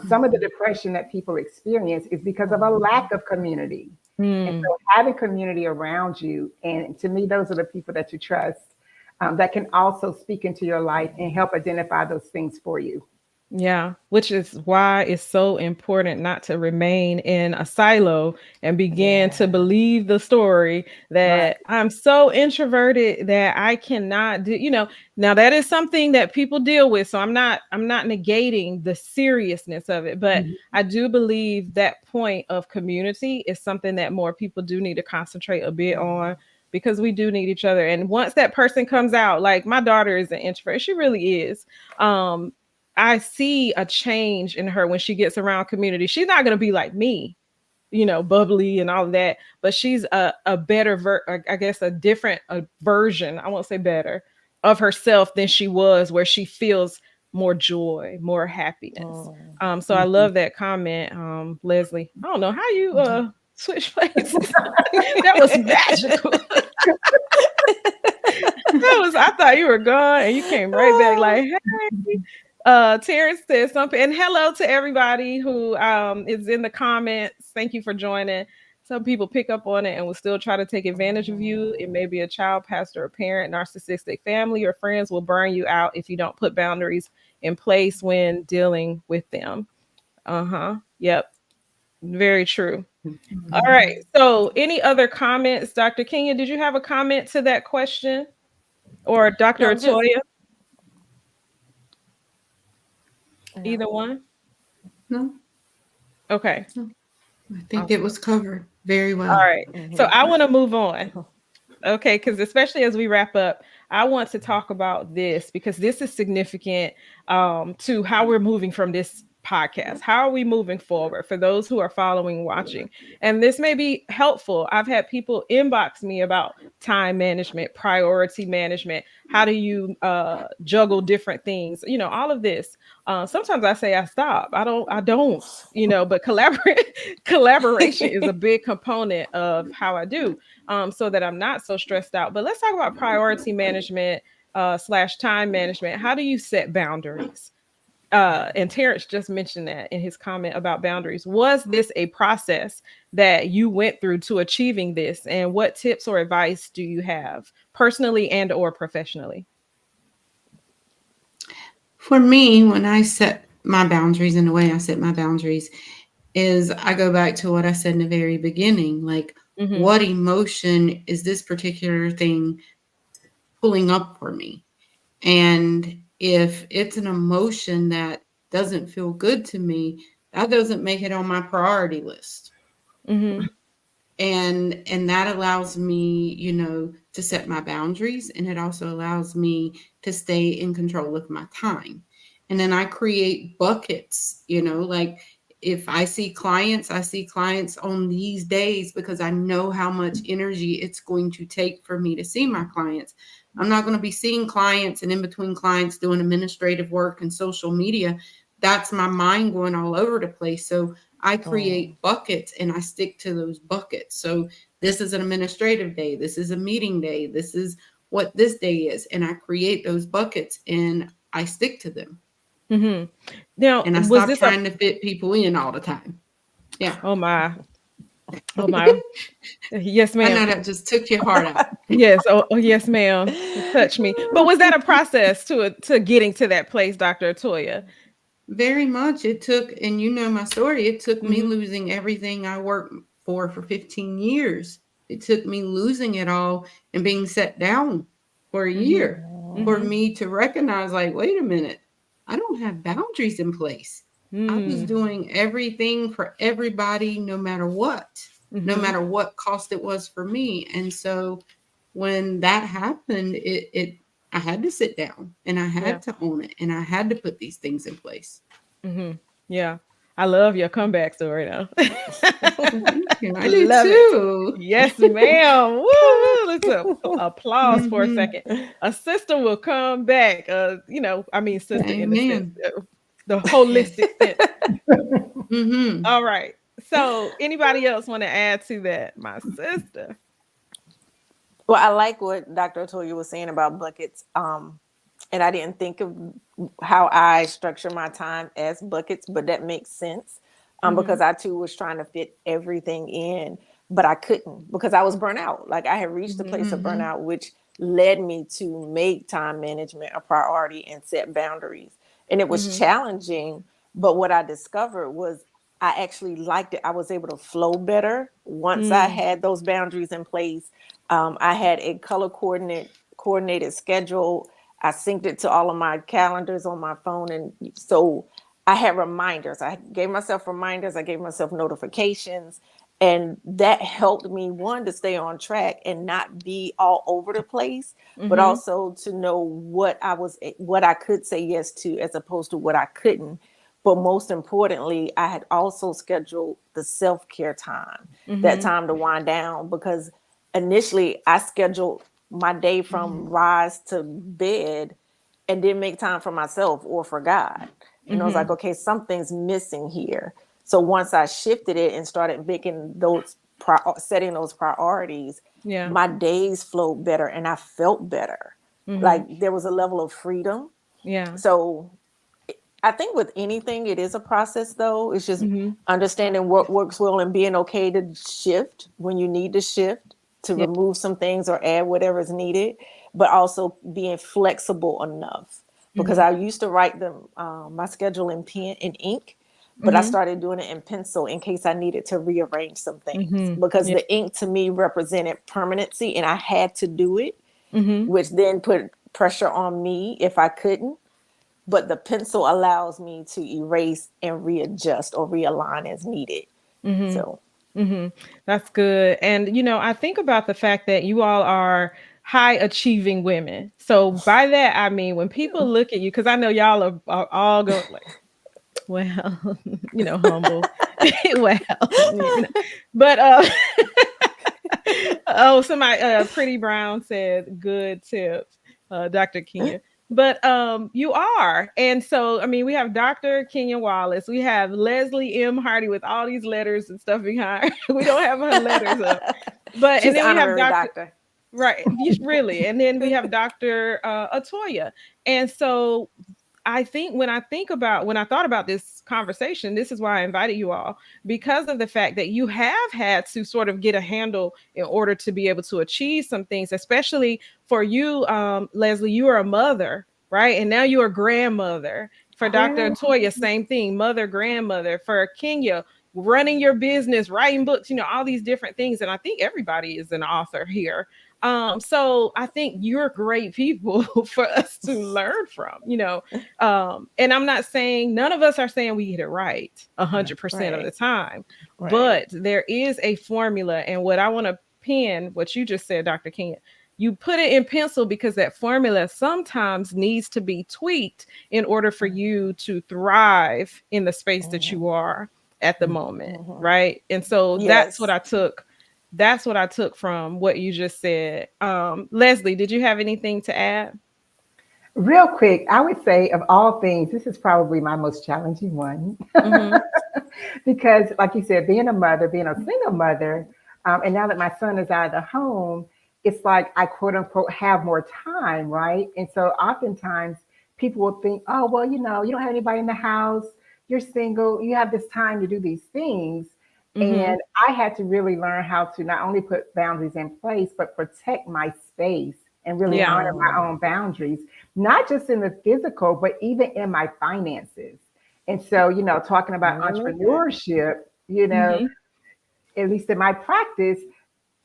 Some of the depression that people experience is because of a lack of community. And Mm. so having community around you, and to me, those are the people that you trust, that can also speak into your life and help identify those things for you. Yeah, which is why it's so important not to remain in a silo and begin Yeah. to believe the story Right. that I'm so introverted that I cannot do, now that is something that people deal with. So I'm not negating the seriousness of it, but Mhm. I do believe that point of community is something that more people do need to concentrate a bit on, because we do need each other. And once that person comes out, like my daughter is an introvert, she really is. I see a change in her when she gets around community. She's not going to be like me, bubbly and all of that, but she's a better, I guess, a different version. I won't say better of herself than she was, where she feels more joy, more happiness. Mm. So I love that comment, Leslie. I don't know how you switch places. That was magical. I thought you were gone and you came right back like, hey. Terrence said something, and hello to everybody who is in the comments. Thank you for joining. Some people pick up on it and will still try to take advantage of you. It may be a child, pastor, or parent, narcissistic family, or friends will burn you out if you don't put boundaries in place when dealing with them. Uh-huh. Yep. Very true. All right. So any other comments? Dr. Kenya, did you have a comment to that question? Or Dr. No, just Atoya? no. Either one? No, Okay. no, I think it Awesome. was covered very All well. right. So Mm-hmm. I want to move on. Okay. Because especially as we wrap up, I want to talk about this because this is significant to how we're moving from this podcast? How are we moving forward for those who are following, watching? And this may be helpful. I've had people inbox me about time management, priority management. How do you juggle different things? You know, all of this. Sometimes I say I stop. I don't, you know, but collaboration is a big component of how I do, so that I'm not so stressed out. But let's talk about priority management slash time management. How do you set boundaries? And Terrence just mentioned that in his comment about boundaries. Was this a process that you went through to achieving this? And what tips or advice do you have personally and or professionally? For me, when I set my boundaries, and the way I set my boundaries is I go back to what I said in the very beginning. Like, Mm-hmm. what emotion is this particular thing pulling up for me? And if it's an emotion that doesn't feel good to me, that doesn't make it on my priority list. Mm-hmm. And that allows me, you know, to set my boundaries, and it also allows me to stay in control of my time. And then I create buckets, you know, like if I see clients, I see clients on these days because I know how much energy it's going to take for me to see my clients. I'm not going to be seeing clients and in between clients doing administrative work and social media. That's my mind going all over the place. So I create buckets and I stick to those buckets. So this is an administrative day. This is a meeting day. This is what this day is. And I create those buckets and I stick to them. Mm-hmm. Now, And I was stop this a? trying to fit people in all the time. Yeah. Oh my! Oh my! Yes, I know ma'am. that just took your heart out. Yes. Oh, yes, ma'am. It touched me. But was that a process to getting to that place, Dr. Atoya? Very much. It took, and you know my story, it took me Mm-hmm. losing everything I worked for 15 years. It took me losing it all and being set down for a Mm-hmm. year for Mm-hmm. me to recognize, like, wait a minute, I don't have boundaries in place. I was Mm-hmm. doing everything for everybody, no matter what cost it was for me. And so when that happened, it I had to sit down and I Yeah. had to own it and I had to put these things in place. Mm-hmm. Yeah. I love your comeback story now. Thank you. I do Love it. too. Yes, ma'am. Woo! Let's applause for a Mm-hmm. second. A sister will come back. You know, I mean, sister in the sense, Amen. the holistic sense. Mm-hmm. All right. So, anybody else want to add to that? My sister. Well, I like what Dr. Atoya was saying about buckets. And I didn't think of how I structure my time as buckets, but that makes sense. Mm-hmm. Because I too was trying to fit everything in, but I couldn't because I was burnt out. Like I had reached a place of Mm-hmm. burnout, which led me to make time management a priority and set boundaries. And it was Mm-hmm. challenging, but what I discovered was I actually liked it. I was able to flow better once I Mm. had those boundaries in place. I had a color coordinated schedule. I synced it to all of my calendars on my phone, and so I had reminders. I gave myself reminders. I gave myself notifications, and that helped me one to stay on track and not be all over the place, but Mm-hmm. also to know what I could say yes to as opposed to what I couldn't. But most importantly, I had also scheduled the self-care time, that Mm-hmm. time to wind down, because initially I scheduled my day from rise to bed and didn't make time for myself or for God. And I was Mm-hmm. like, okay, something's missing here. So once I shifted it and started making setting those priorities, Yeah. my days flowed better and I felt better. Mm-hmm. Like there was a level of freedom. Yeah. So I think with anything, it is a process though. It's just Mm-hmm. understanding what works well and being okay to shift when you need to shift, to Yeah. remove some things or add whatever is needed, but also being flexible enough. Because Mm-hmm. I used to write my schedule in pen and ink, but I Mm-hmm. started doing it in pencil in case I needed to rearrange some things. Mm-hmm. Because Yeah. the ink to me represented permanency, and I had to do it, Mm-hmm. which then put pressure on me if I couldn't. But the pencil allows me to erase and readjust or realign as needed. Mm-hmm. So Mm-hmm. That's good. And, you know, I think about the fact that you all are high achieving women. So by that, I mean, when people look at you, because I know y'all are all going like, Well, humble. Well, but oh, somebody Pretty Brown said good tips, Dr. Kenya. But you are. And so I mean we have Dr. Kenya Wallace, we have Leslie M. Hardy with all these letters and stuff behind. We don't have her letters up. But and She's then we have honorary Dr. doctor. Right, really. And then we have Dr. Atoya. And so when I thought about this conversation, this is why I invited you all, because of the fact that you have had to sort of get a handle in order to be able to achieve some things, especially for you, Leslie, you are a mother, right? And now you're a grandmother. For Dr. Yeah. Toya, same thing, mother, grandmother. For Kenya, running your business, writing books, all these different things. And I think everybody is an author here. So I think you're great people for us to learn from, and I'm not saying, none of us are saying we get it right 100% of the Right. time, Right. but there is a formula. And what I want to pin, what you just said, Dr. King, you put it in pencil because that formula sometimes needs to be tweaked in order for you to thrive in the space that you are at the moment. Right. And so Yes. that's what I took from what you just said. Leslie, did you have anything to add? Real quick, I would say of all things, this is probably my most challenging one. Mm-hmm. Because, like you said, being a mother, being a single mother, and now that my son is out of the home, it's like I quote unquote have more time, right? And so oftentimes people will think, oh, well, you don't have anybody in the house, you're single, you have this time to do these things. Mm-hmm. And I had to really learn how to not only put boundaries in place, but protect my space and really Yeah. honor my own boundaries, not just in the physical, but even in my finances. And so, talking about entrepreneurship, Mm-hmm. at least in my practice,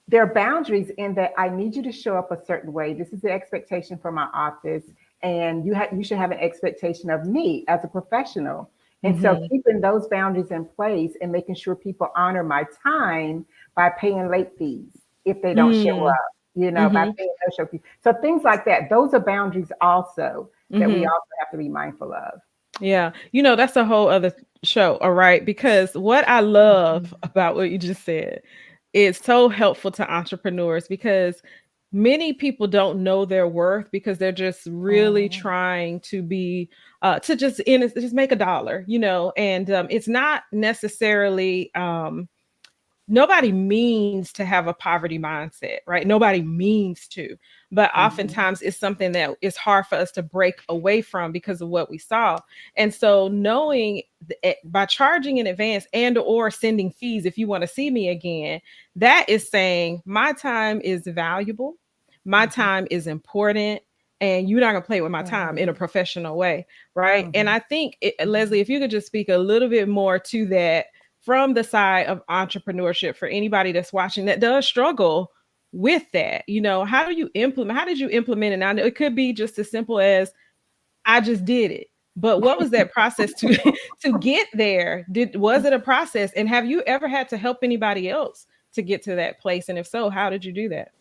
there are boundaries in that I need you to show up a certain way. This is the expectation from my office, and you should have an expectation of me as a professional. And so Mm-hmm. keeping those boundaries in place and making sure people honor my time by paying late fees if they don't show Mm-hmm. up, by Mm-hmm. paying no show fees. So things like that, those are boundaries also that we Mm-hmm. also have to be mindful of. Yeah. That's a whole other show. All right. Because what I love about what you just said, it's so helpful to entrepreneurs because many people don't know their worth because they're just really trying to be to just make a dollar, and it's not necessarily nobody means to have a poverty mindset, right? Nobody means to, but oftentimes it's something that is hard for us to break away from because of what we saw. And so knowing by charging in advance and or sending fees if you want to see me again, that is saying my time is valuable, my time is important, and you're not going to play with my time in a professional way, right? And I think Leslie, if you could just speak a little bit more to that from the side of entrepreneurship for anybody that's watching that does struggle with that. How did you implement it? Now it could be just as simple as I just did it. But what was that process to to get there? Was it a process? And have you ever had to help anybody else to get to that place? And if so, how did you do that?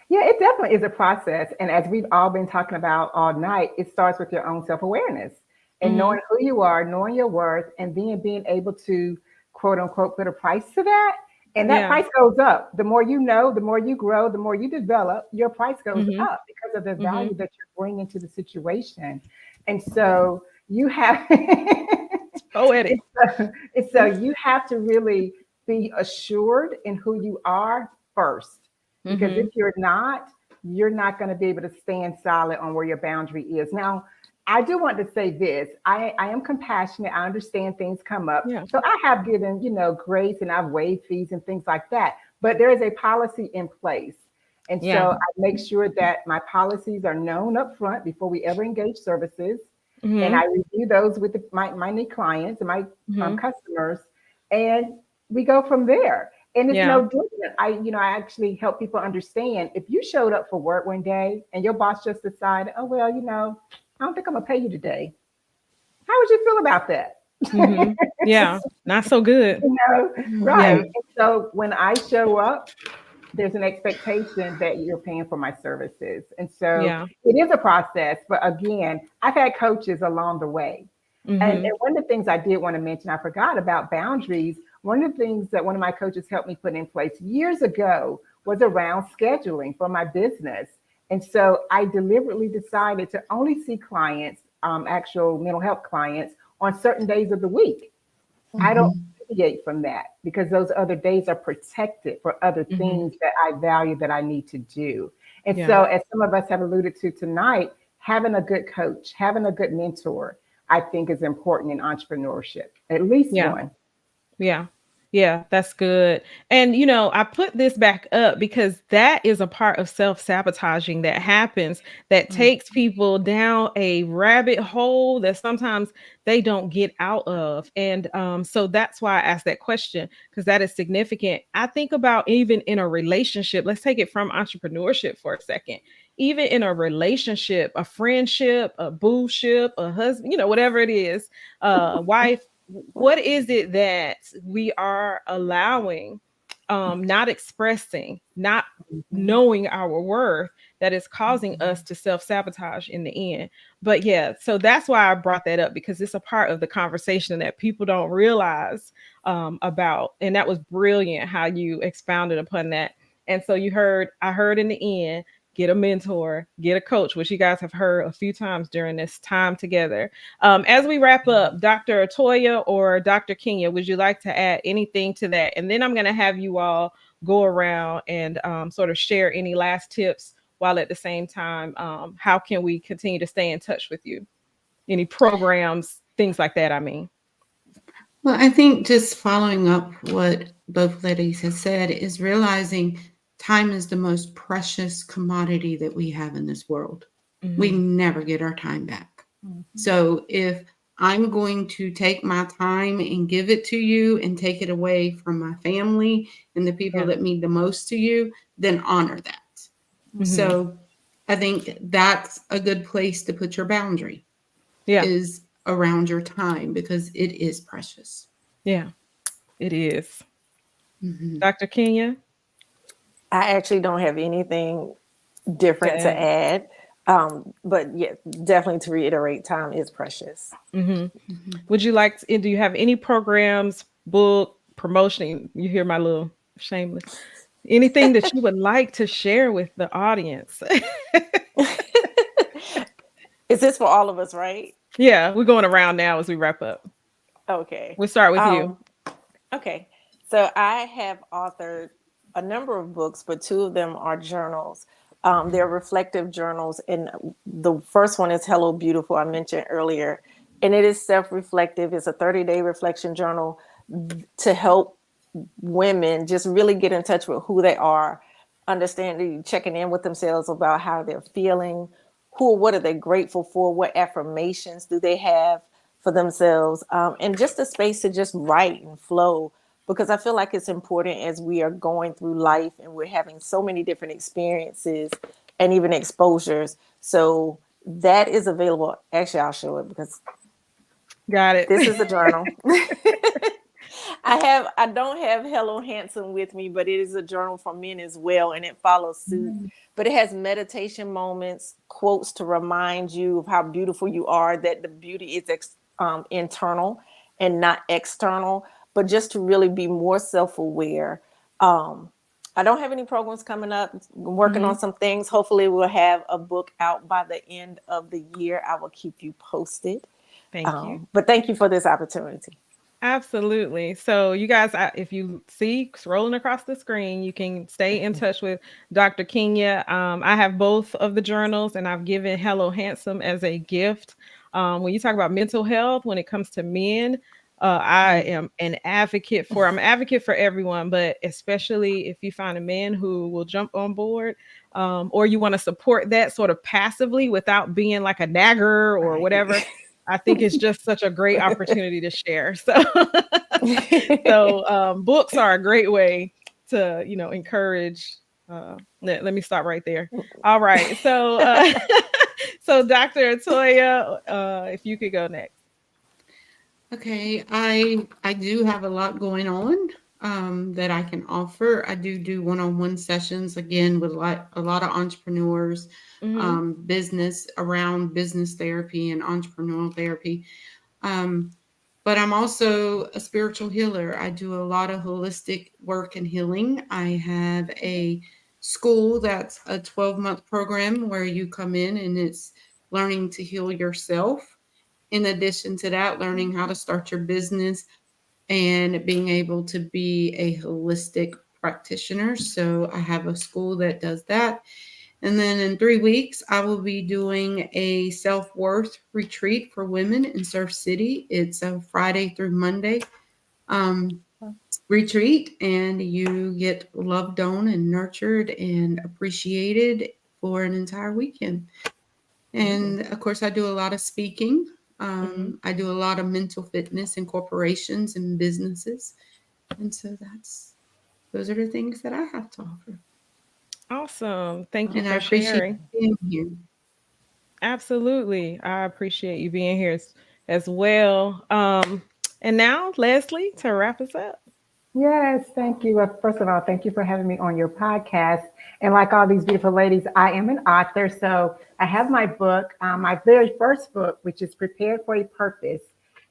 Yeah, it definitely is a process. And as we've all been talking about all night, it starts with your own self awareness and Mm-hmm. knowing who you are, knowing your worth, and then being able to quote unquote put a price to that. And that Yeah. price goes up. The more you know, the more you grow, the more you develop, your price goes Mm-hmm. up because of the Mm-hmm. value that you're bringing to the situation. And so you have, Poetic. so you have to really be assured in who you are first. Because Mm-hmm. if you're not going to be able to stand solid on where your boundary is. Now, I do want to say this. I am compassionate. I understand things come up. Yeah. So I have given, grace and I've waived fees and things like that. But there is a policy in place. And Yeah. so I make sure that my policies are known up front before we ever engage services. And Mm-hmm. I review those with my new clients and my Mm-hmm. customers. And we go from there. And it's Yeah. no different. I actually help people understand if you showed up for work one day and your boss just decided, oh, well, I don't think I'm gonna pay you today. How would you feel about that? Mm-hmm. Yeah. Not so good. Right. Yeah. And so when I show up, there's an expectation that you're paying for my services. And so Yeah. it is a process. But again, I've had coaches along the way. Mm-hmm. And one of the things I did want to mention, I forgot about boundaries. One of the things that one of my coaches helped me put in place years ago was around scheduling for my business. And so I deliberately decided to only see clients, actual mental health clients, on certain days of the week. I don't Mhm. deviate from that because those other days are protected for other Mm-hmm. things that I value that I need to do. And Yeah. so, as some of us have alluded to tonight, having a good coach, having a good mentor, I think is important in entrepreneurship, at least Yeah. one. Yeah. Yeah, that's good. And I put this back up because that is a part of self-sabotaging that happens that Right. takes people down a rabbit hole that sometimes they don't get out of. And so that's why I asked that question, because that is significant. I think about even in a relationship, let's take it from entrepreneurship for a second. Even in a relationship, a friendship, a booship, a husband, whatever it is, wife, what is it that we are allowing, not expressing, not Mhm. knowing our worth, that is causing us to self-sabotage in the end? But yeah, so that's why I brought that up, because it's a part of the conversation that people don't realize about. And that was brilliant how you expounded upon that. And so I heard in the end, get a mentor, get a coach, which you guys have heard a few times during this time together. As we wrap up, Dr. Atoya or Dr. Kenya, would you like to add anything to that? And then I'm going to have you all go around and sort of share any last tips, while at the same time, how can we continue to stay in touch with you? Any programs, things like that, I mean. Well, I think just following up what both ladies have said is realizing time is the most precious commodity that we have in this world. We Hmm. never get our time back. Mhm. So if I'm going to take my time and give it to you and take it away from my family and the people Yeah. that mean the most to you, then honor that. Hmm. Mhm. So I think that's a good place to put your boundary, Yeah. is around your time, because it is precious. Yeah. It is. Mhm. Dr. Kenya? I actually don't have anything different to To add. But yeah, definitely to reiterate, time is precious. add. Mhm. Would you like to, do you have any programs, book, promotion? You hear my little shameless. Anything that you would like to share with the audience? Is this for all of us, right? Yeah, we're going around now as we wrap up. Okay. We'll start with you. Um, okay. So I have authored a number of books, but two of them are journals. They're reflective journals. And the first one is Hello Beautiful, I mentioned earlier. And it is self reflective. It's a 30-day reflection journal to help women just really get in touch with who they are, understanding, checking in with themselves about how they're feeling, what are they grateful for, what affirmations do they have for themselves, and just a space to just write and flow. Because I feel like it's important as we are going through life and we're having so many different experiences and even exposures. So that is available. Actually, I'll show it because Got it. this is a journal. I don't have Hello Handsome with me, but it is a journal for men as well, and it follows suit. But it has meditation moments, quotes to remind you of how beautiful you are, that the beauty is internal and not external, but just to really be more self-aware. Um, I don't have any programs coming up. I'm working Hmm. on some things. Hopefully, we'll have a book out by the end of the year. I will keep you posted. Thank you. But thank you for this opportunity. Absolutely. So, you guys, if you see scrolling across the screen, you can stay in touch with Dr. Kenya. I have both of the journals, and I've given Hello Handsome as a gift. When you talk about mental health, when it comes to men, I'm an advocate for everyone, but especially if you find a man who will jump on board, or you want to support that sort of passively without being like a nagger or Right. whatever. I think it's just such a great opportunity to share. So, books are a great way to, encourage. Let me stop right there. All right. So, so Dr. Atoya, if you could go next. Okay, I do have a lot going on that I can offer. I do one-on-one sessions again with a lot of entrepreneurs, Hmm. business around business therapy and entrepreneurial therapy. But I'm also a spiritual healer. I do a lot of holistic work and healing. I have a school that's a 12-month program where you come in and it's learning to heal yourself. In addition to that, learning how to start your business and being able to be a holistic practitioner. So I have a school that does that. And then in 3 weeks, I will be doing a self worth retreat for women in Surf City. It's a Friday through Monday um, retreat, and you get loved on and nurtured and appreciated for an entire weekend. And of course, I do a lot of speaking. Mhm. I do a lot of mental fitness in corporations and businesses. And so those are the things that I have to offer. Awesome. Thank you And I for appreciate sharing. being here. Absolutely. I appreciate you being here as well. And now, Leslie, to wrap us up. Yes, thank you. First of all, thank you for having me on your podcast. And like all these beautiful ladies, I am an author. So I have my book, my very first book, which is Prepared for a Purpose,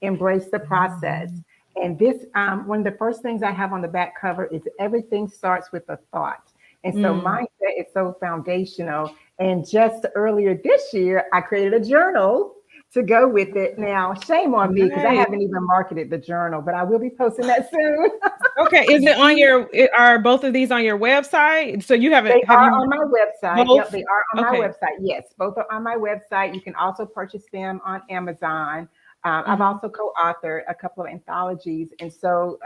Embrace the Process. And this, one of the first things I have on the back cover is everything starts with a thought. And so Mm, mindset is so foundational. And just earlier this year, I created a journal to go with it. Now, shame on me because I nice. haven't even marketed the journal, but I will be posting that soon. Okay. Is it on your, are both of these on your website? So you They haven't, have are you on my website. Yep, both? they are on my Okay. website. Yes, both are on my website. You can also purchase them on Amazon. I've Mhm. also co-authored a couple of anthologies, and so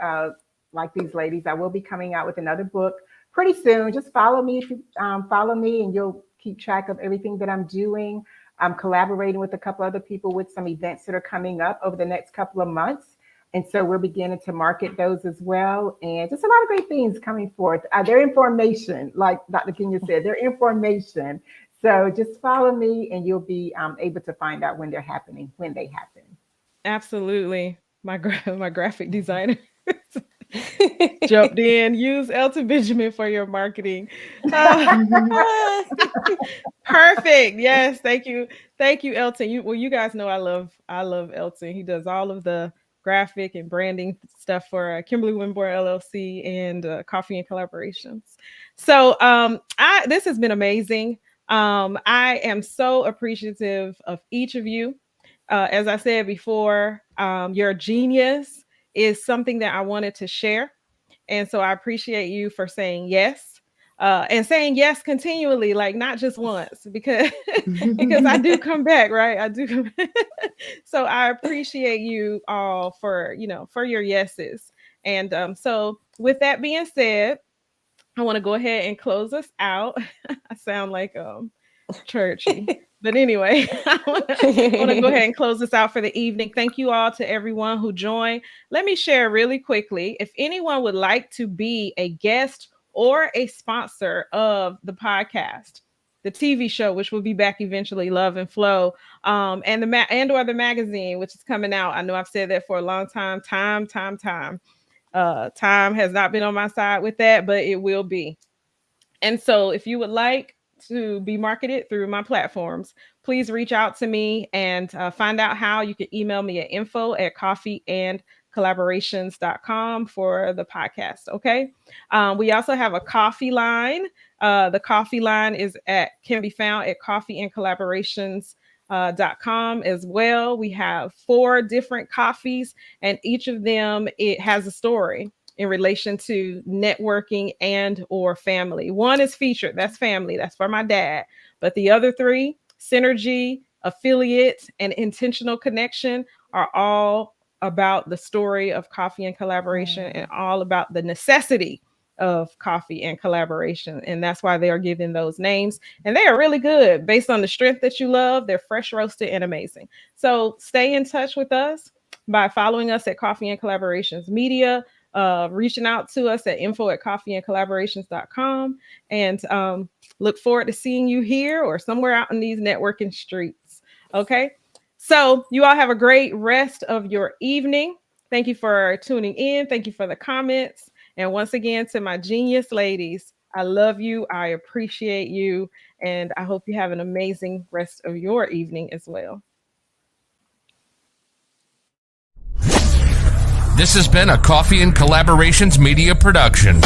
like these ladies, I will be coming out with another book pretty soon. Just follow me if you follow me, and you'll keep track of everything that I'm doing. I'm collaborating with a couple other people with some events that are coming up over the next couple of months. And so we're beginning to market those as well. And just a lot of great things coming forth. They're information, like Dr. Kenya said, they're information. So just follow me and you'll be able to find out when they're happening, when they happen. Absolutely. My graphic designer jumped in. Use Elton Benjamin for your marketing. Uh, Perfect. Yes. Thank you. Thank you, Elton. You guys know I love Elton. He does all of the graphic and branding stuff for Kimberly Winborne LLC and Coffee and Collaborations. So I this has been amazing. I am so appreciative of each of you. As I said before, your genius is something that I wanted to share. And so I appreciate you for saying yes. And saying yes continually, like not just once, because because I do come back, right? I do come back. So I appreciate you all for for your yeses. And so with that being said, I want to go ahead and close us out. I sound like churchy. But anyway, I want to go ahead and close this out for the evening. Thank you all to everyone who joined. Let me share really quickly. If anyone would like to be a guest or a sponsor of the podcast, the TV show, which will be back eventually, Love and Flow, and and or the magazine, which is coming out. I know I've said that for a long time. Time has not been on my side with that, but it will be. And so if you would like to be marketed through my platforms, please reach out to me and find out how. You can email me at info@coffeeandcollaborations.com for the podcast. Okay. We also have a coffee line. The coffee line can be found at coffeeandcollaborations.com as well. We have 4 different coffees, and each of them it has a story in relation to networking and or family. One is featured, that's family, that's for my dad. But the other 3, synergy, affiliate, and intentional connection, are all about the story of coffee and collaboration and all about the necessity of coffee and collaboration. And that's why they are given those names. And they are really good based on the strength that you love. They're fresh roasted and amazing. So stay in touch with us by following us at Coffee and Collaborations Media, reaching out to us at info@coffeeandcollaborations.com, and look forward to seeing you here or somewhere out in these networking streets. Okay. So you all have a great rest of your evening. Thank you for tuning in. Thank you for the comments. And once again, to my genius ladies, I love you. I appreciate you. And I hope you have an amazing rest of your evening as well. This has been a Coffee and Collaborations Media production.